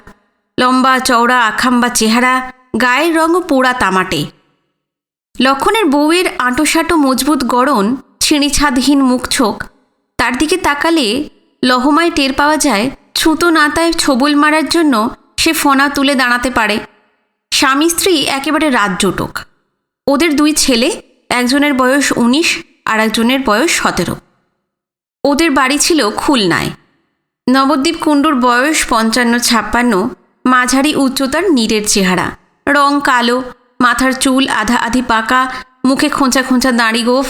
লম্বা চওড়া আখাম্বা চেহারা, গায়ের রঙও পোড়া তামাটে। লক্ষণের বউয়ের আঁটোসাঁটো মজবুত গড়ন, ছিঁড়িছাদহীন মুখ চোখ, তার দিকে তাকালে লহমায় টের পাওয়া যায় ছুতো নাতায় ছবল মারার জন্য সে ফণা তুলে দাঁড়াতে পারে। স্বামী স্ত্রী একেবারে রাতজোটক। ওদের দুই ছেলে, একজনের বয়স 19 আর একজনের বয়স 17। ওদের বাড়ি ছিল খুলনায়। নবদ্বীপ কুণ্ডুর বয়স 55-56, মাঝারি উচ্চতার নীরের চেহারা, রং কালো, মাথার চুল আধা আধি পাকা, মুখে খোঁচা খোঁচা দাড়ি গোঁফ।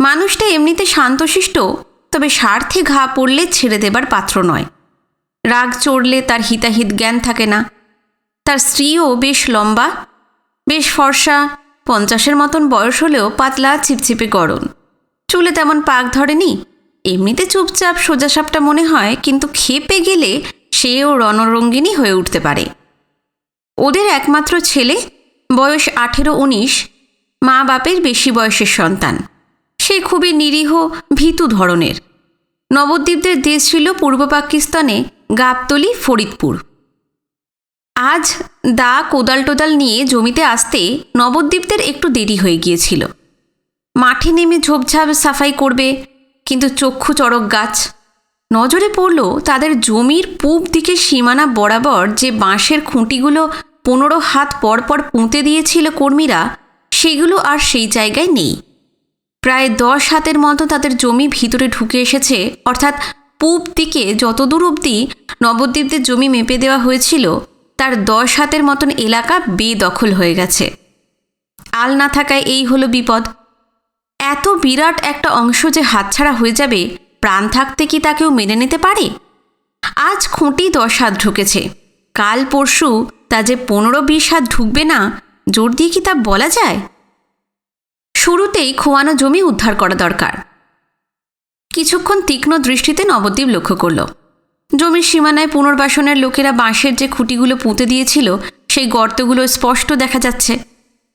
মানুষটা এমনিতে শান্তশিষ্ট, তবে স্বার্থে ঘা পড়লে ছেড়ে দেবার পাত্র নয়। রাগ চড়লে তার হিতাহিত জ্ঞান থাকে না। তার স্ত্রীও বেশ লম্বা, বেশ ফর্সা, 50-এর মতন বয়স হলেও পাতলা ছিপছিপে গড়ন। চুলে তেমন পাক ধরেনি, এমনিতে চুপচাপ সোজাসাপটা মনে হয়, কিন্তু খেপে গেলে সেও রণরঙ্গিনী হয়ে উঠতে পারে। ওদের একমাত্র ছেলে, বয়স 18-19, মা বাপের বেশি বয়সের সন্তান। সে খুবই নিরীহ ভীতু ধরনের। নবদ্বীপদের দেশ ছিল পূর্ব পাকিস্তানে গাবতলী, ফরিদপুর। আজ দা কোদাল টোদাল নিয়ে জমিতে আসতে নবদ্বীপদের একটু দেরি হয়ে গিয়েছিল। মাঠে নেমে ঝোপঝাপ সাফাই করবে, কিন্তু চক্ষু চড়ক গাছ। নজরে পড়ল তাদের জমির পূব দিকের সীমানা বরাবর যে বাঁশের খুঁটিগুলো 15 হাত পরপর পুঁতে দিয়েছিল কর্মীরা, সেগুলো আর সেই জায়গায় নেই। প্রায় 10 হাতের মতো তাদের জমি ভিতরে ঢুকে এসেছে, অর্থাৎ পূব দিকে যতদূর অবধি নবদ্বীপদের জমি মেপে দেওয়া হয়েছিল তার 10 হাতের মতন এলাকা বেদখল হয়ে গেছে। আল না থাকায় এই হলো বিপদ। এত বিরাট একটা অংশ যে হাতছাড়া হয়ে যাবে, প্রাণ থাকতে কি তা কেউ মেনে নিতে পারে? আজ খুঁটি 10 হাত ঢুকেছে, কাল পরশু তা যে 15-20 হাত ঢুকবে না, জোর দিয়ে কি তা বলা যায়? শুরুতেই খোয়ানো জমি উদ্ধার করা দরকার। কিছুক্ষণ তীক্ষ্ণ দৃষ্টিতে নবদ্বীপ লক্ষ্য করল। জমির সীমানায় পুনর্বাসনের লোকেরা বাঁশের যে খুঁটিগুলো পুঁতে দিয়েছিল, সেই গর্তগুলো স্পষ্ট দেখা যাচ্ছে।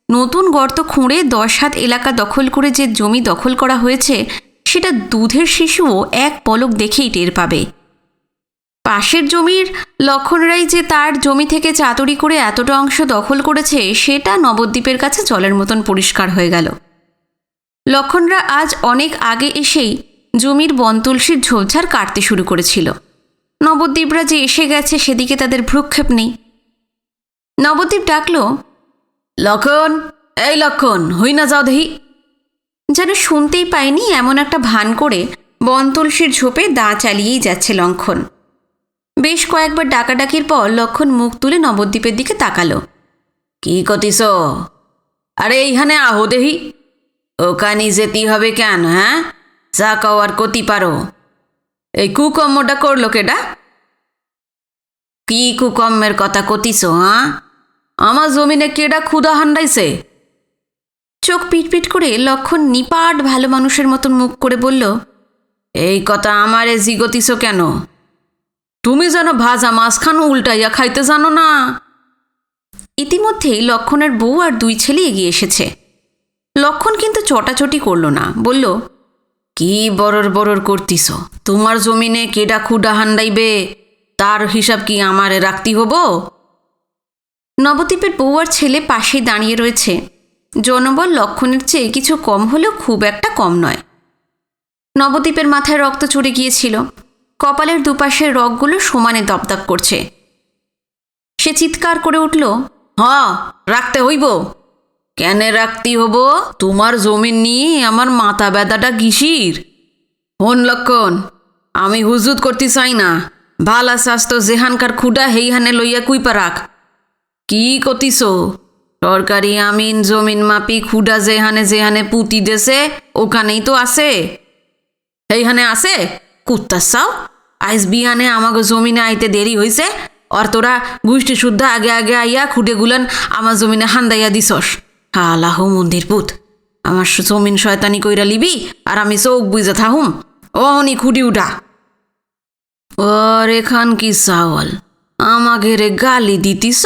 নতুন গর্ত খুঁড়ে 10 হাত এলাকা দখল করে যে জমি দখল করা হয়েছে, সেটা দুধের শিশুও এক পলক দেখেই টের পাবে। পাশের জমির লক্ষণরাই যে তার জমি থেকে চাতুরি করে এতটা অংশ দখল করেছে, সেটা নবদ্বীপের কাছে জলের মতন পরিষ্কার হয়ে গেল। লক্ষণরা আজ অনেক আগে এসেই জমির বনতুলসীর ঝোপঝাড় কাটতে শুরু করেছিল। নবদ্বীপরা যে এসে গেছে সেদিকে তাদের ভ্রুক্ষেপ নেই। নবদ্বীপ ডাকল, লক্ষণ, এই লক্ষণ, হই না যাও দেহি। যেন শুনতেই পায়নি এমন একটা ভান করে বনতুলসীর ঝোপে দা চালিয়েই যাচ্ছে লক্ষণ। বেশ কয়েকবার ডাকাডাকির পর লক্ষণ মুখ তুলে নবদ্বীপের দিকে তাকালো। কি কতিস? আরে এইখানে আহো দেহি। ওখানে যেতে হবে কেন? হ্যাঁ, যা কওয়ার কতি পারো। এই কুকর্মটা করলো কেডা? কি কুকর্মের কথা কতিস? হ্যাঁ, আমার জমিনে কেডা ক্ষুধা হান্ডাইছে? চোখ পিটপিট করে লক্ষণ নিপাট ভালো মানুষের মতন মুখ করে বলল, এই কথা আমারে জিগতিস কেন? তুমি যেন ভাজা মাছখান উল্টাইয়া খাইতে জানো না? ইতিমধ্যেই লক্ষণের বউ আর 2 ছেলে এগিয়ে এসেছে। লক্ষণ কিন্তু চটাচটি করল না, বলল, কি বরর বরর করতিস? তোমার জমিনে কেডা ক্ষুধা হান্ডাইবে, তার হিসাব কি আমারে রাখতে হব? নবদ্বীপের বউ আর ছেলে পাশেই দাঁড়িয়ে রয়েছে। জনবল লক্ষণের চেয়ে কিছু কম হলেও খুব একটা কম নয়। নবদ্বীপের মাথায় রক্ত চড়ে গিয়েছিল, কপালের দুপাশের রগগুলো সমানে দপদপ করছে। সে চিৎকার করে উঠল, রাখতে হইব। কেনে রাখতে হব? তোমার জমিন নিয়ে আমার মাথা ব্যথাটা কিসির? হন লক্ষণ, আমি হুজুত করতে চাই না। ভালা স্বাস্থ্য যেহানকার খুঁটা হেইহানে লইয়া কুইপা রাখ। কি কতিস? সরকারি আমিন জমিন মাপি খুঁটা যেহানে যেহানে পুঁতি দেছে, ওখানেই তো আছে। এইখানে আছে? কুত্তার চাও, আইস বিহানে আমাকে জমিনে আইতে দেরি হইছে, আর তোরা গোষ্ঠী শুদ্ধ আগে আগে আইয়া খুঁটে গুলান আমার জমিনে হান্দাইয়া দিছস। আল্লাহ মন্দির পুত, আমার জমিন শয়তানি কইরা লিবি আর আমি চোখ বুঝে থাহুম? অহনি খুঁটি উঠা। ওর এখান কি চাওয়াল, আমাকে রে গালি দিতিস?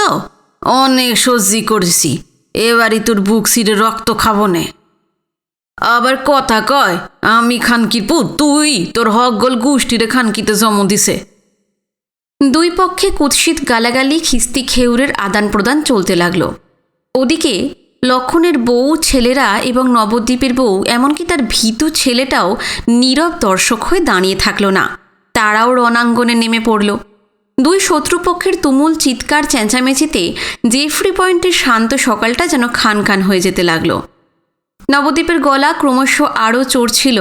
অনেক সহ্যি করছি, এবারই তোর বুক সিরে রক্ত খাবো নে। আবার কথা কয় আমি খানকির পুত, তুই তোর হক গোল গোষ্ঠীরে খানকিতে জন্ম দিছে। 2 পক্ষে কুৎসিত গালাগালি খিস্তি খেউরের আদান প্রদান চলতে লাগলো। ওদিকে লক্ষণের বউ, ছেলেরা এবং নবদ্বীপের বউ, এমনকি তার ভীতু ছেলেটাও নীরব দর্শক হয়ে দাঁড়িয়ে থাকল না। তারাও রণাঙ্গনে নেমে পড়ল। 2 শত্রুপক্ষের তুমুল চিৎকার চেঁচামেচিতে জেফ্রি পয়েন্টের শান্ত সকালটা যেন খান খান হয়ে যেতে লাগলো। নবদ্বীপের গলা ক্রমশ আরও চড়ছিল।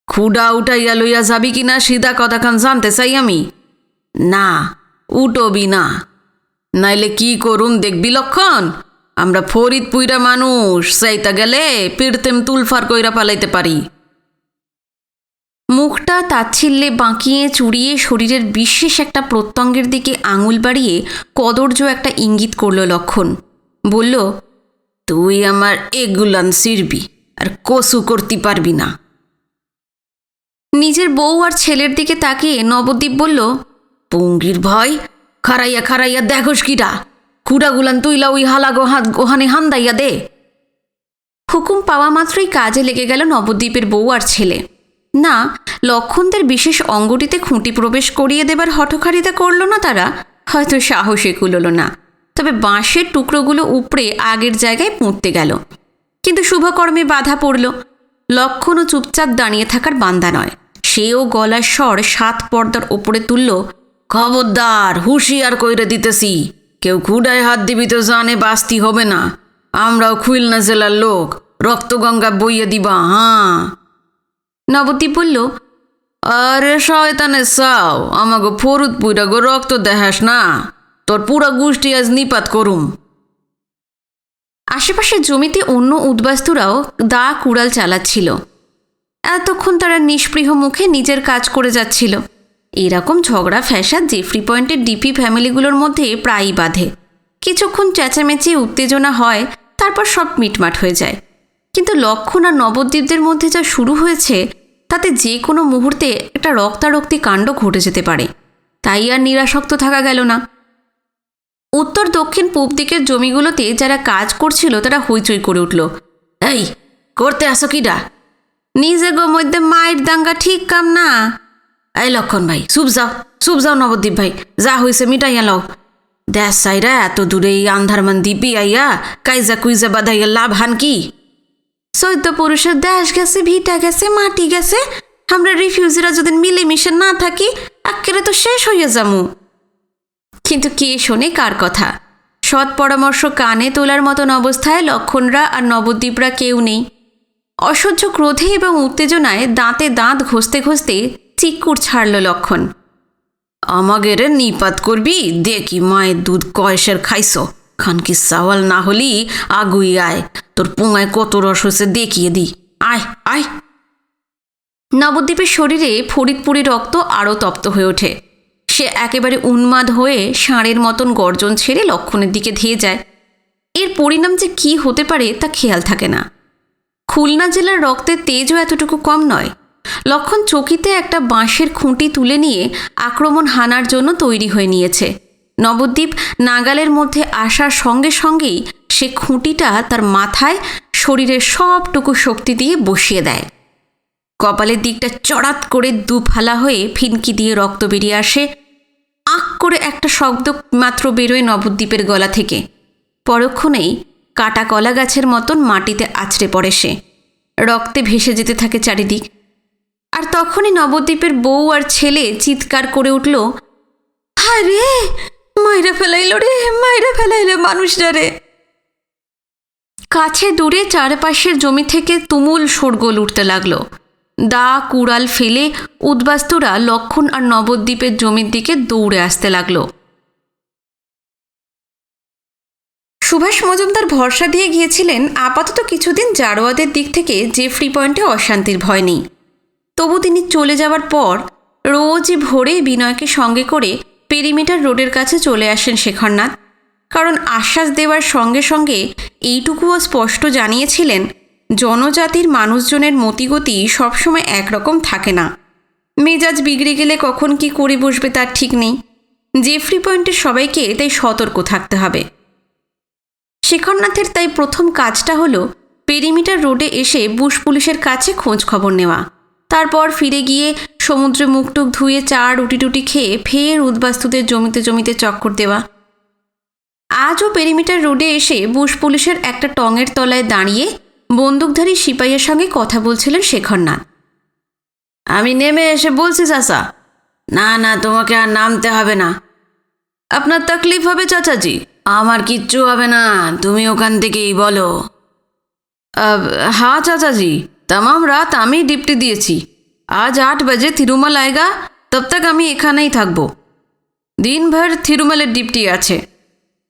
খুডা উঠাইয়া লইয়া যাবি কিনা সিধা কথাখান জানতে চাই আমি। না, উঠবি না, নাইলে কি করুন দেখবি লক্ষণ। আমরা ফরিদপুইরা মানুষ, চাইতা গেলে পিড়তেম তুলফার কইরা পালাইতে পারি। মুখটা তাচ্ছিল্যে বাঁকিয়ে চুড়িয়ে শরীরের বিশেষ একটা প্রত্যঙ্গের দিকে আঙুল বাড়িয়ে কদর্য একটা ইঙ্গিত করল লক্ষণ। বলল, তুই আমার এগুলান সিরবি আর কসু করতে পারবি না। নিজের বউ আর ছেলের দিকে তাকিয়ে নবদ্বীপ বলল, পুঙ্গির ভয়, খারাইয়া খারাইয়া দেখোস কিটা, খুঁড়াগুলান তুইলা ওই হালাগো হাত গোহানে হান্দাইয়া দে। হুকুম পাওয়া মাত্রই কাজে লেগে গেল নবদ্বীপের বউ আর ছেলে। না, লক্ষণদের বিশেষ অঙ্গটিতে খুঁটি প্রবেশ করিয়ে দেবার হঠকারিতা করল না তারা, হয়তো সাহসে কুলোল না। তবে বাঁশের টুকরোগুলো উপড়ে আগের জায়গায় পুঁততে গেল। কিন্তু শুভকর্মে বাধা পড়ল। লক্ষণও চুপচাপ দাঁড়িয়ে থাকার বান্দা নয়। সেও গলার স্বর 7 পর্দার ওপরে তুলল, খবরদার, হুঁশিয়ার কইরে দিতেছি, কেউ খুঁড়ায় হাত দিবি তো জানে বাস্তি হবে না। আমরাও খুলনা জেলার লোক, রক্তগঙ্গা বইয়ে দিবা। নবদ্বীপ বলল, আরে শয়তানে চাও, আমাগো ফরিদপুইরা গো রক্ত দেখাস না, তোর পুরা গোষ্ঠী আজ নিপাত করুম। আশেপাশের জমিতে অন্য উদ্বাস্তুরাও দা কুড়াল চালাচ্ছিল। এতক্ষণ তারা নিষ্পৃহ মুখে নিজের কাজ করে যাচ্ছিল। এরকম ঝগড়া ফ্যাসাদ জেফরি পয়েন্টের ডিপি ফ্যামিলিগুলোর মধ্যে প্রায়ই বাধে। কিছুক্ষণ চেঁচামেচি উত্তেজনা হয়, তারপর সব মিটমাট হয়ে যায়। কিন্তু লক্ষণ আর নবদ্বীপদের মধ্যে যা শুরু হয়েছে তাতে যে কোনো মুহূর্তে একটা রক্তারক্তি কাণ্ড ঘটে যেতে পারে। তাই আর নিরাসক্ত থাকা গেল না। উত্তর দক্ষিণ পূব দিকের জমিগুলোতে যারা কাজ করছিল তারা হইচই করে উঠল। এই করতে আসো কিডা? নিজে গো মধ্যে মায়ের দাঙ্গা ঠিক কাম না। এই লক্ষণ ভাই, চুপ যাও নবদ্বীপ ভাই, যা হয়েছে মিটাইয়া লও। দেশ সাইরা এত দূরে এই আন্ধারমান দ্বীপি আইয়া কাইজা কুইজা বাধাইয়া লাভ হান কি? 14 পুরুষের দেশ গেছে, ভিটা গেছে, মাটি গেছে, আমরা রিফিউজিরা যদি মিলেমিশে না থাকি একেবারে তো শেষ হইয়া যামু। কিন্তু কে শোনে কার কথা? সৎ পরামর্শ কানে তোলার মতন অবস্থায় লক্ষণরা আর নবদ্বীপরা কেউ নেই। অসহ্য ক্রোধে এবং উত্তেজনায় দাঁতে দাঁত ঘষতে ঘষতে চিক্কুর ছাড়ল লক্ষণ। আমাগের নিপাত করবি? দেখি মায়ের দুধ কয়সের খাইছো। খানকি সাওয়াল না হলি আগুই আয়, তোর পোঙায় কত রস হয়েছে দেখিয়ে দি। আয় আয়। নবদ্বীপের শরীরে ফরিদপুরি রক্ত আরও তপ্ত হয়ে ওঠে। সে একেবারে উন্মাদ হয়ে ষাঁড়ের মতন গর্জন ছেড়ে লক্ষণের দিকে ধেয়ে যায়। এর পরিণাম যে কী হতে পারে তা খেয়াল থাকে না। খুলনা জেলার রক্তের তেজও এতটুকু কম নয়। লক্ষণ চকিতে একটা বাঁশের খুঁটি তুলে নিয়ে আক্রমণ হানার জন্য তৈরি হয়ে নিয়েছে। নবদ্বীপ নাগালের মধ্যে আসার সঙ্গে সঙ্গেই সে খুঁটিটা তার মাথায় শরীরের সবটুকু শক্তি দিয়ে বসিয়ে দেয়। কপালের দিকটা চড়াত করে দুফালা হয়ে ফিনকি দিয়ে রক্ত বেরিয়ে আসে। আঁক করে একটা শব্দ মাত্র বেরোয় নবদ্বীপের গলা থেকে। পরক্ষণেই কাটা কলা গাছের মতন মাটিতে আছড়ে পড়ে সে। রক্তে ভেসে যেতে থাকে চারিদিক। আর তখনই নবদ্বীপের বউ আর ছেলে চিৎকার করে উঠল, হায় রে, মাইরা ফেলাইল রে, মাইরা ফেলাইল মানুষরা রে। কাছে দূরে চারপাশের জমি থেকে তুমুল শোরগোল উঠতে লাগলো। দা কুড়াল ফেলে উদ্বাস্তুরা লক্ষণ আর নবদ্বীপের জমির দিকে দৌড়ে আসতে লাগলো। সুভাষ মজুমদার ভরসা দিয়ে গিয়েছিলেন আপাতত কিছুদিন জারোয়াদের দিক থেকে জেফরি পয়েন্টে অশান্তির ভয় নেই। তবু তিনি চলে যাওয়ার পর রোজই ভোরে বিনয়কে সঙ্গে করে পেরিমিটার রোডের কাছে চলে আসেন শেখরনাথ। কারণ আশ্বাস দেওয়ার সঙ্গে সঙ্গে এইটুকুও স্পষ্ট জানিয়েছিলেন, জনজাতির মানুষজনের মতিগতি সবসময় একরকম থাকে না। মেজাজ বিগড়ে গেলে কখন কি করে বসবে তার ঠিক নেই। জেফরি পয়েন্টের সবাইকে তাই সতর্ক থাকতে হবে। শেখরনাথের তাই প্রথম কাজটা হলো পেরিমিটার রোডে এসে বুশ পুলিশের কাছে খোঁজ খবর নেওয়া। তারপর ফিরে গিয়ে সমুদ্রে মুখটুক ধুয়ে চা রুটি টুটি খেয়ে ফের উদ্বাস্তুদের জমিতে জমিতে চক্কর দেওয়া। আজও পেরিমিটার রোডে এসে বুশ পুলিশের একটা টঙের তলায় দাঁড়িয়ে বন্দুকধারী সিপাইয়ের সঙ্গে কথা বলছিলেন শেখরনাথ। আমি নেমে এসে বলছি চাচা। না না, তোমাকে আর নামতে হবে না। আপনার তকলিফ হবে চাচাজি? আমার কিচ্ছু হবে না, তুমি ওখান থেকেই বলো। हाँ चाचाजी, तमाम रात আমি ডিপটি দিয়েছি। আজ 8 বাজে থিরুমাল আएगा, তব তক আমি এখানেই থাকবো। দিনভর থিরুমালের ডিপটি আছে।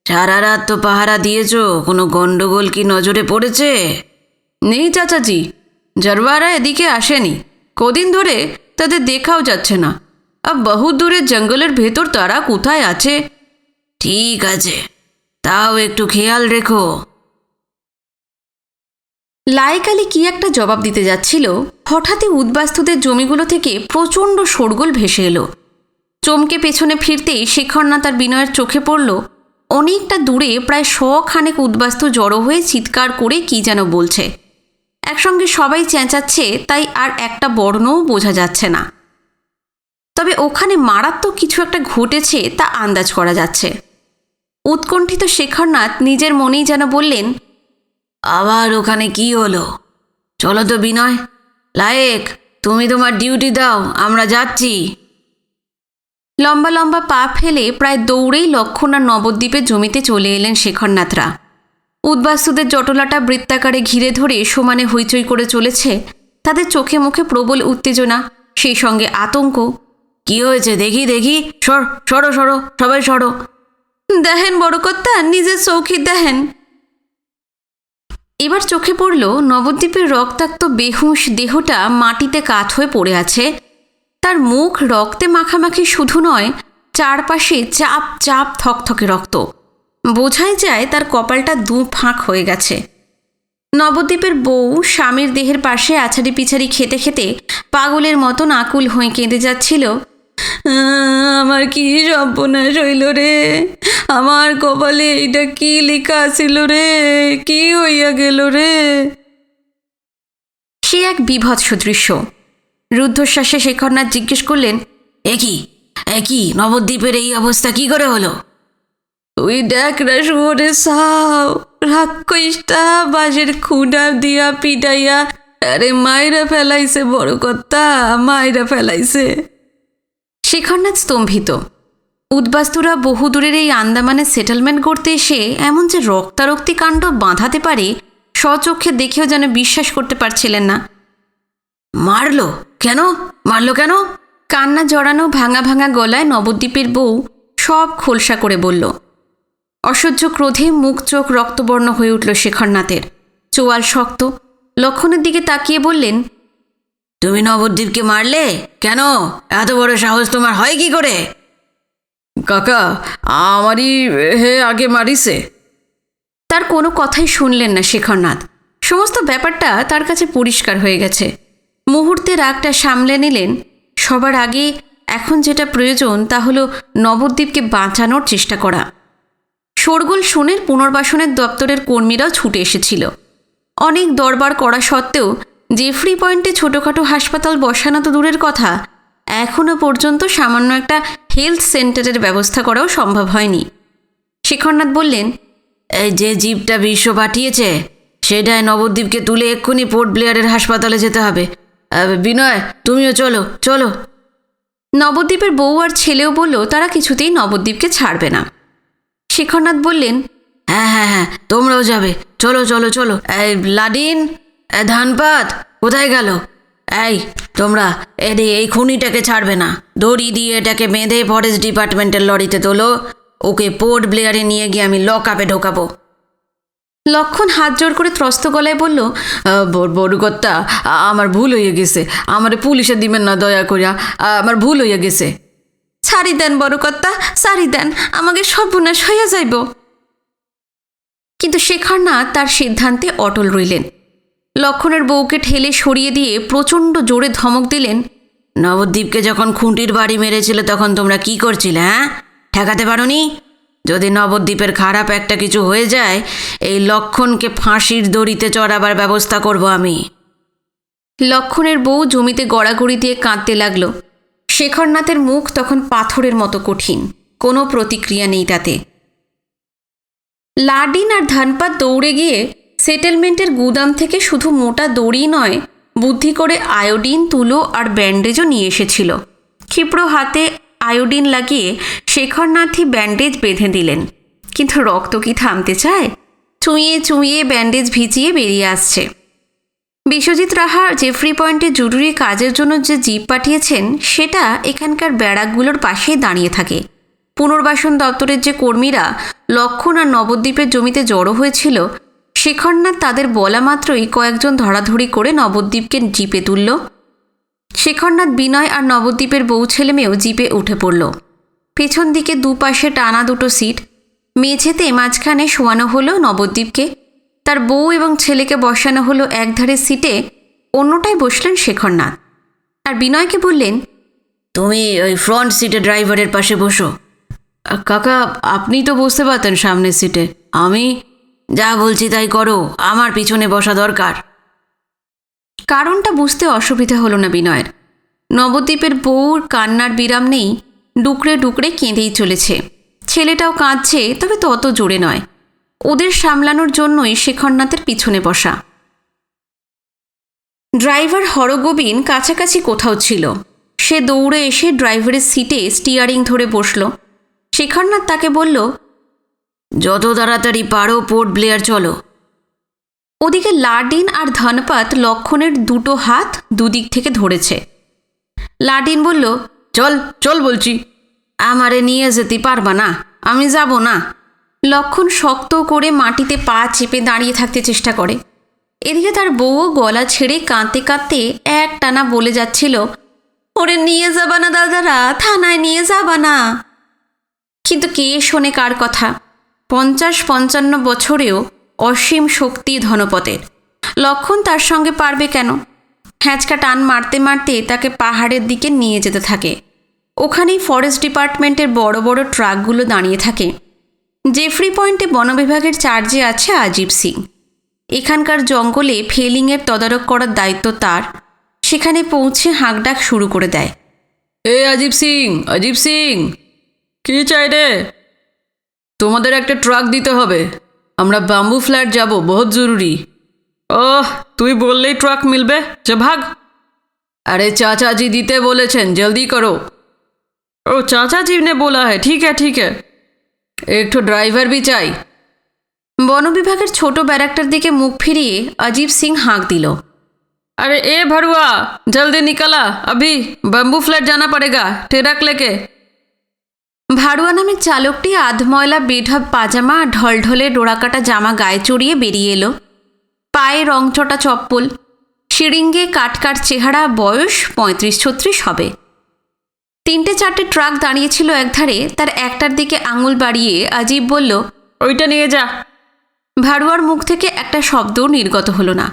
সারা রাত তো পাহারা দিয়েছো, কোনো গন্ডগোল কি নজরে পড়েছে? নেই চাচাজি, জরওয়ারা এদিকে আসেনি। কদিন ধরে তাদের দেখাও যাচ্ছে না। अब বহু দূরে জঙ্গলের ভেতর তারা কোথায় আছে। ঠিক আছে, তাও একটু খেয়াল রেখো। লায়েক আলী কি একটা জবাব দিতে যাচ্ছিল, হঠাৎই উদ্বাস্তুদের জমিগুলো থেকে প্রচণ্ড শোরগোল ভেসে এলো। চমকে পেছনে ফিরতেই শেখরনাথ আর বিনয়ের চোখে পড়ল অনেকটা দূরে প্রায় 100 খানেক উদ্বাস্তু জড়ো হয়ে চিৎকার করে কি যেন বলছে। একসঙ্গে সবাই চেঁচাচ্ছে, তাই আর একটা বর্ণও বোঝা যাচ্ছে না। তবে ওখানে মারাত্মক কিছু একটা ঘটেছে তা আন্দাজ করা যাচ্ছে। উৎকণ্ঠিত শেখরনাথ নিজের মনেই যেন বললেন, আবার ওখানে কি হলো? চলো তো বিনয়, লায়েক, তুমি তোমার ডিউটি দাও, আমরা যাচ্ছি। লম্বা লম্বা পা ফেলে প্রায় দৌড়েই লক্ষণ আর নবদ্বীপের জমিতে চলে এলেন শেখরনাথরা। উদ্বাস্তুদের জটলাটা বৃত্তাকারে ঘিরে ধরে সমানে হইচই করে চলেছে। তাদের চোখে মুখে প্রবল উত্তেজনা, সেই সঙ্গে আতঙ্ক। কি হয়েছে দেখি দেখি, সরো সরো, সবাই সরো। দেখেন বড় কর্তা, নিজের চৌকি দেখেন। এবার চোখে পড়ল নবদ্বীপের রক্তাক্ত বেহুঁশ দেহটা মাটিতে কাত হয়ে পড়ে আছে। তার মুখ রক্তে মাখামাখি শুধু নয়, চারপাশে চাপ চাপ থকথকে রক্ত। বোঝাই যায় তার কপালটা দু ফাঁক হয়ে গেছে। নবদ্বীপের বউ স্বামীর দেহের পাশে আছাড়ি পিছাড়ি খেতে খেতে পাগলের মতন আকুল হয়ে কেঁদে যাচ্ছিল। আমার কি সর্বনাশ হইল রে, আমার কপালে এটা কি লেখা ছিল রে, কি হইয়া গেল রে। সে এক বীভৎস দৃশ্য। রুদ্ধশ্বাসে শেখরনাথ জিজ্ঞেস করলেন, একই নবদ্বীপের এই অবস্থা কি করে হলো? ওই ড্যাকরা শুয়োরে সাও রাক্ষসটা বাঁশের খুঁটা দিয়া পিটাইয়া আরে মাইরা ফেলাইছে, বড় কর্তা, মাইরা ফেলাইছে। শেখরনাথ স্তম্ভিত। উদ্বাস্তুরা বহুদূরের এই আন্দামানে সেটেলমেন্ট করতে এসে এমন যে রক্তারক্তি কাণ্ড বাঁধাতে পারে স্বচক্ষে দেখেও যেন বিশ্বাস করতে পারছিলেন না। মারলো কেন? কান্না জড়ানো ভাঙা ভাঙা গলায় নবদ্বীপের বউ সব খোলসা করে বলল। অসহ্য ক্রোধে মুখ চোখ রক্তবর্ণ হয়ে উঠল শেখরনাথের। চোয়াল শক্ত। লক্ষণের দিকে তাকিয়ে বললেন, তুমি নবদ্বীপকে মারলে কেন? এত বড় সাহস তোমার হয় কি করে? কাকা, আমারই আগে মারিছে। তার কোনো কথাই শুনলেন না শেখরনাথ। সমস্ত ব্যাপারটা তার কাছে পরিষ্কার হয়ে গেছে। মুহূর্তে রাগটা সামলে নিলেন। সবার আগে এখন যেটা প্রয়োজন তা হলো নবদ্বীপকে বাঁচানোর চেষ্টা করা। শোরগোল শুনে পুনর্বাসনের দপ্তরের কর্মীরাও ছুটে এসেছিল। অনেক দরবার করা সত্ত্বেও জেফ্রি পয়েন্টে ছোটোখাটো হাসপাতাল বসানো তো দূরের কথা, এখনও পর্যন্ত সামান্য একটা হেলথ সেন্টারের ব্যবস্থা করাও সম্ভব হয়নি। শেখরনাথ বললেন, এই যে জিপটা বিশ্ব পাঠিয়েছে সেটাই নবদ্বীপকে তুলে এক্ষুনি পোর্ট ব্লেয়ারের হাসপাতালে যেতে হবে। বিনয়, তুমিও চলো। নবদ্বীপের বউ আর ছেলেও বলল তারা কিছুতেই নবদ্বীপকে ছাড়বে না। শেখরনাথ বললেন, হ্যাঁ, তোমরাও যাবে। চলো। এই লাডিন, ধানপাত কোথায় গেল? এই তোমরা এই খুনিটাকে ছাড়বে না। দড়ি দিয়ে এটাকে বেঁধে ফরেস্ট ডিপার্টমেন্টের লরিতে তোলো। ওকে পোর্ট ব্লেয়ারে নিয়ে গিয়ে আমি লক আপে ঢোকাবো। লক্ষণ হাত জোর করে ত্রস্ত গলায় বলল, বড় কর্তা, আমার ভুল হয়ে গেছে। আমারে পুলিশে দিবেন না দয়া করিয়া, আমার ভুল হয়ে গেছে। ছাড়ি দেন বড় কর্তা, ছাড়ি দেন, আমাকে সর্বনাশ হইয়া যাইব। কিন্তু শেখরনাথ তার সিদ্ধান্তে অটল রইলেন। লক্ষণের বউকে ঠেলে সরিয়ে দিয়ে প্রচণ্ড জোরে ধমক দিলেন, নবদ্বীপকে যখন খুঁটির বাড়ি মেরেছিল তখন তোমরা কি করছিলে? ঠেকাতে পারোনি? যদি নবদ্বীপের খারাপ একটা কিছু হয়ে যায়, এই লক্ষণকে ফাঁসির দড়িতে চড়াবার ব্যবস্থা করব আমি। লক্ষণের বউ জমিতে গড়াগড়ি দিয়ে কাঁদতে লাগল। শেখরনাথের মুখ তখন পাথরের মতো কঠিন, কোনো প্রতিক্রিয়া নেই তাতে। লাডিন আর ধানপাত দৌড়ে গিয়ে সেটেলমেন্টের গুদাম থেকে শুধু মোটা দড়ি নয়, বুদ্ধি করে আয়োডিন, তুলো আর ব্যান্ডেজও নিয়ে এসেছিল। ক্ষিপ্র হাতে আয়োডিন লাগিয়ে শেখরনাথই ব্যান্ডেজ বেঁধে দিলেন। কিন্তু রক্ত কি থামতে চায়? চুঁইয়ে ব্যান্ডেজ ভিজিয়ে বেরিয়ে আসছে। বিশ্বজিৎ রাহা জেফ্রি পয়েন্টে জরুরি কাজের জন্য যে জিপ পাঠিয়েছেন সেটা এখানকার ব্যারাকগুলোর পাশেই দাঁড়িয়ে থাকে। পুনর্বাসন দপ্তরের যে কর্মীরা লক্ষণ আর নবদ্বীপের জমিতে জড়ো হয়েছিল, শেখরনাথ তাদের বলা মাত্রই কয়েকজন ধরাধরি করে নবদ্বীপকে জিপে তুলল। শেখরনাথ, বিনয় আর নবদ্বীপের বউ ছেলে মেয়েও জিপে উঠে পড়ল। পেছন দিকে দুপাশে টানা দুটো সিট, মেঝেতে মাঝখানে শোয়ানো হলো নবদ্বীপকে। তার বউ এবং ছেলেকে বসানো হলো একধারে সিটে, অন্যটায় বসলেন শেখরনাথ। আর বিনয়কে বললেন, তুমি ওই ফ্রন্ট সিটে ড্রাইভারের পাশে বসো। কাকা, আপনি তো বসতে পারতেন সামনের সিটে। আমি যা বলছি তাই করো, আমার পিছনে বসা দরকার। কারণটা বুঝতে অসুবিধা হলো না বিনয়ের। নবদ্বীপের বউর কান্নার বিরাম নেই, ডুকরে ডুকরে কেঁদেই চলেছে। ছেলেটাও কাঁদছে, তবে তত জোরে নয়। ওদের সামলানোর জন্যই শেখরনাথের পিছনে বসা। ড্রাইভার হরগোবিন কাছাকাছি কোথাও ছিল। সে দৌড়ে এসে ড্রাইভারের সিটে স্টিয়ারিং ধরে বসল। শেখরনাথ তাকে বলল, যত তাড়াতাড়ি পারো পোর্ট ব্লেয়ার চলো। ওদিকে লাডিন আর ধনপাত লক্ষণের দুটো হাত দুদিক থেকে ধরেছে। লাডিন বলল, চল বলছি। আমারে নিয়ে যেতে পারবা না, আমি যাব না। লক্ষণ শক্ত করে মাটিতে পা চেপে দাঁড়িয়ে থাকতে চেষ্টা করে। এদিকে তার বউও গলা ছেড়ে কাঁদতে কাঁদতে একটানা বলে যাচ্ছিল, ওরে নিয়ে যাবা না দাদারা, থানায় নিয়ে যাবা না। কিন্তু কে শোনে কার কথা? 50-55 বছরেও অসীম শক্তি ধনপতের। লক্ষণ তার সঙ্গে পারবে কেন? হ্যাঁচকা টান মারতে মারতে তাকে পাহাড়ের দিকে নিয়ে যেতে থাকে। ওখানেই ফরেস্ট ডিপার্টমেন্টের বড় বড় ট্রাকগুলো দাঁড়িয়ে থাকে। জেফ্রি পয়েন্টে বন বিভাগের চার্জে আছে আজিব সিং। এখানকার জঙ্গলে ফেলিংয়ের তদারক করার দায়িত্ব তার। সেখানে পৌঁছে হাঁকডাক শুরু করে দেয়। এ অজিব সিং, অজিব সিং, কী চাই রে? তোমাদের একটা ট্রাক দিতে হবে, আমরা বাম্বু ফ্ল্যাট যাব, বহুত জরুরি। ওহ, তুই বললেই ট্রাক মিলবে, যা ভাগ। अरे चाचा जी दीते बोले छन, जल्दी करो। ओ चाचा जी ने बोला है, ठीक है ठीक है। एक तो ड्राइवर भी चाहिए। বন বিভাগের ছোট ব্যারাকটার দিকে মুখ ফিরিয়ে অজিব সিং হাঁক দিল। अरे ए भरुआ, जल्दी निकला, अभी बम्बू फ्लैट जाना पड़ेगा, ट्रक लेके। ভাড়ুয়া নামের চালকটি আধময়লা বেঢপ পাজামা আর ঢলঢলে ডোরাকাটা জামা গায়ে চড়িয়ে বেরিয়ে এলো। পায়ে রংচটা চপ্পল, শিরিঙ্গে কাটকাট চেহারা, বয়স 35-36 হবে। 3-4টে ট্রাক দাঁড়িয়েছিল একধারে। তার একটার দিকে আঙুল বাড়িয়ে আজিব বলল, ওইটা নিয়ে যা। ভাড়ুয়ার মুখ থেকে একটা শব্দও নির্গত হলো না।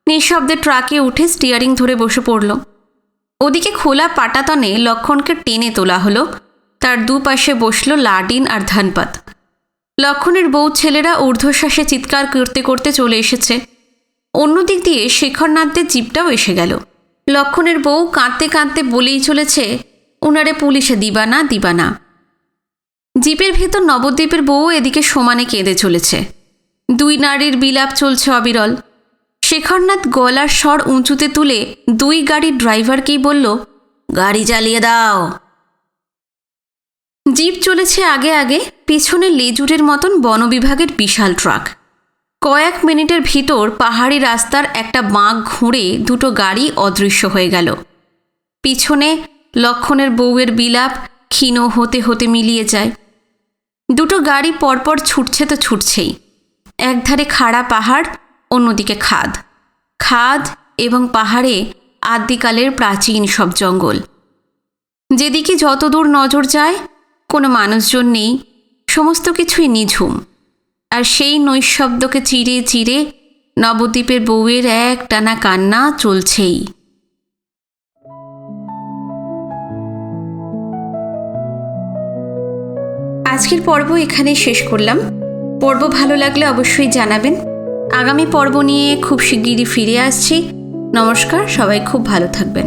নিঃশব্দে ট্রাকে উঠে স্টিয়ারিং ধরে বসে পড়ল। ওদিকে খোলা পাটাতনে লক্ষণকে টেনে তোলা হলো। তার দুপাশে বসল লাডিন আর ধনপত। লক্ষণের বউ ছেলেরা ঊর্ধ্বশ্বাসে চিৎকার করতে করতে চলে এসেছে। অন্যদিক দিয়ে শেখরনাথদের জিপটাও এসে গেল। লক্ষণের বউ কাঁদতে কাঁদতে বলেই চলেছে, উনারে পুলিশে দিবা না, দিবা না। জিপের ভেতর নবদ্বীপের বউ এদিকে সমানে কেঁদে চলেছে। দুই নারীর বিলাপ চলছে অবিরল। শেখরনাথ গলার স্বর উঁচুতে তুলে দুই গাড়ির ড্রাইভারকেই বলল, গাড়ি চালিয়ে দাও। জিপ চলেছে আগে আগে, পিছনে লেজুরের মতন বন বিভাগের বিশাল ট্রাক। কয়েক মিনিটের ভিতর পাহাড়ি রাস্তার একটা বাঁক ঘুরে দুটো গাড়ি অদৃশ্য হয়ে গেল। পিছনে লক্ষণের বউয়ের বিলাপ ক্ষীণ হতে হতে মিলিয়ে যায়। দুটো গাড়ি পরপর ছুটছে তো ছুটছেই। একধারে খাড়া পাহাড়, অন্যদিকে খাদ। খাদ এবং পাহাড়ে আদিকালের প্রাচীন সব জঙ্গল। যেদিকে যতদূর নজর যায় কোনো মানুষজন নেই, সমস্ত কিছুই নিঝুম। আর সেই নৈশব্দকে চিরে চিরে নবদ্বীপের বউয়ের একটানা কান্না চলছেই। আজকের পর্ব এখানে শেষ করলাম। পর্ব ভালো লাগলে অবশ্যই জানাবেন। আগামী পর্ব নিয়ে খুব শিগগিরই ফিরে আসছি। নমস্কার, সবাই খুব ভালো থাকবেন।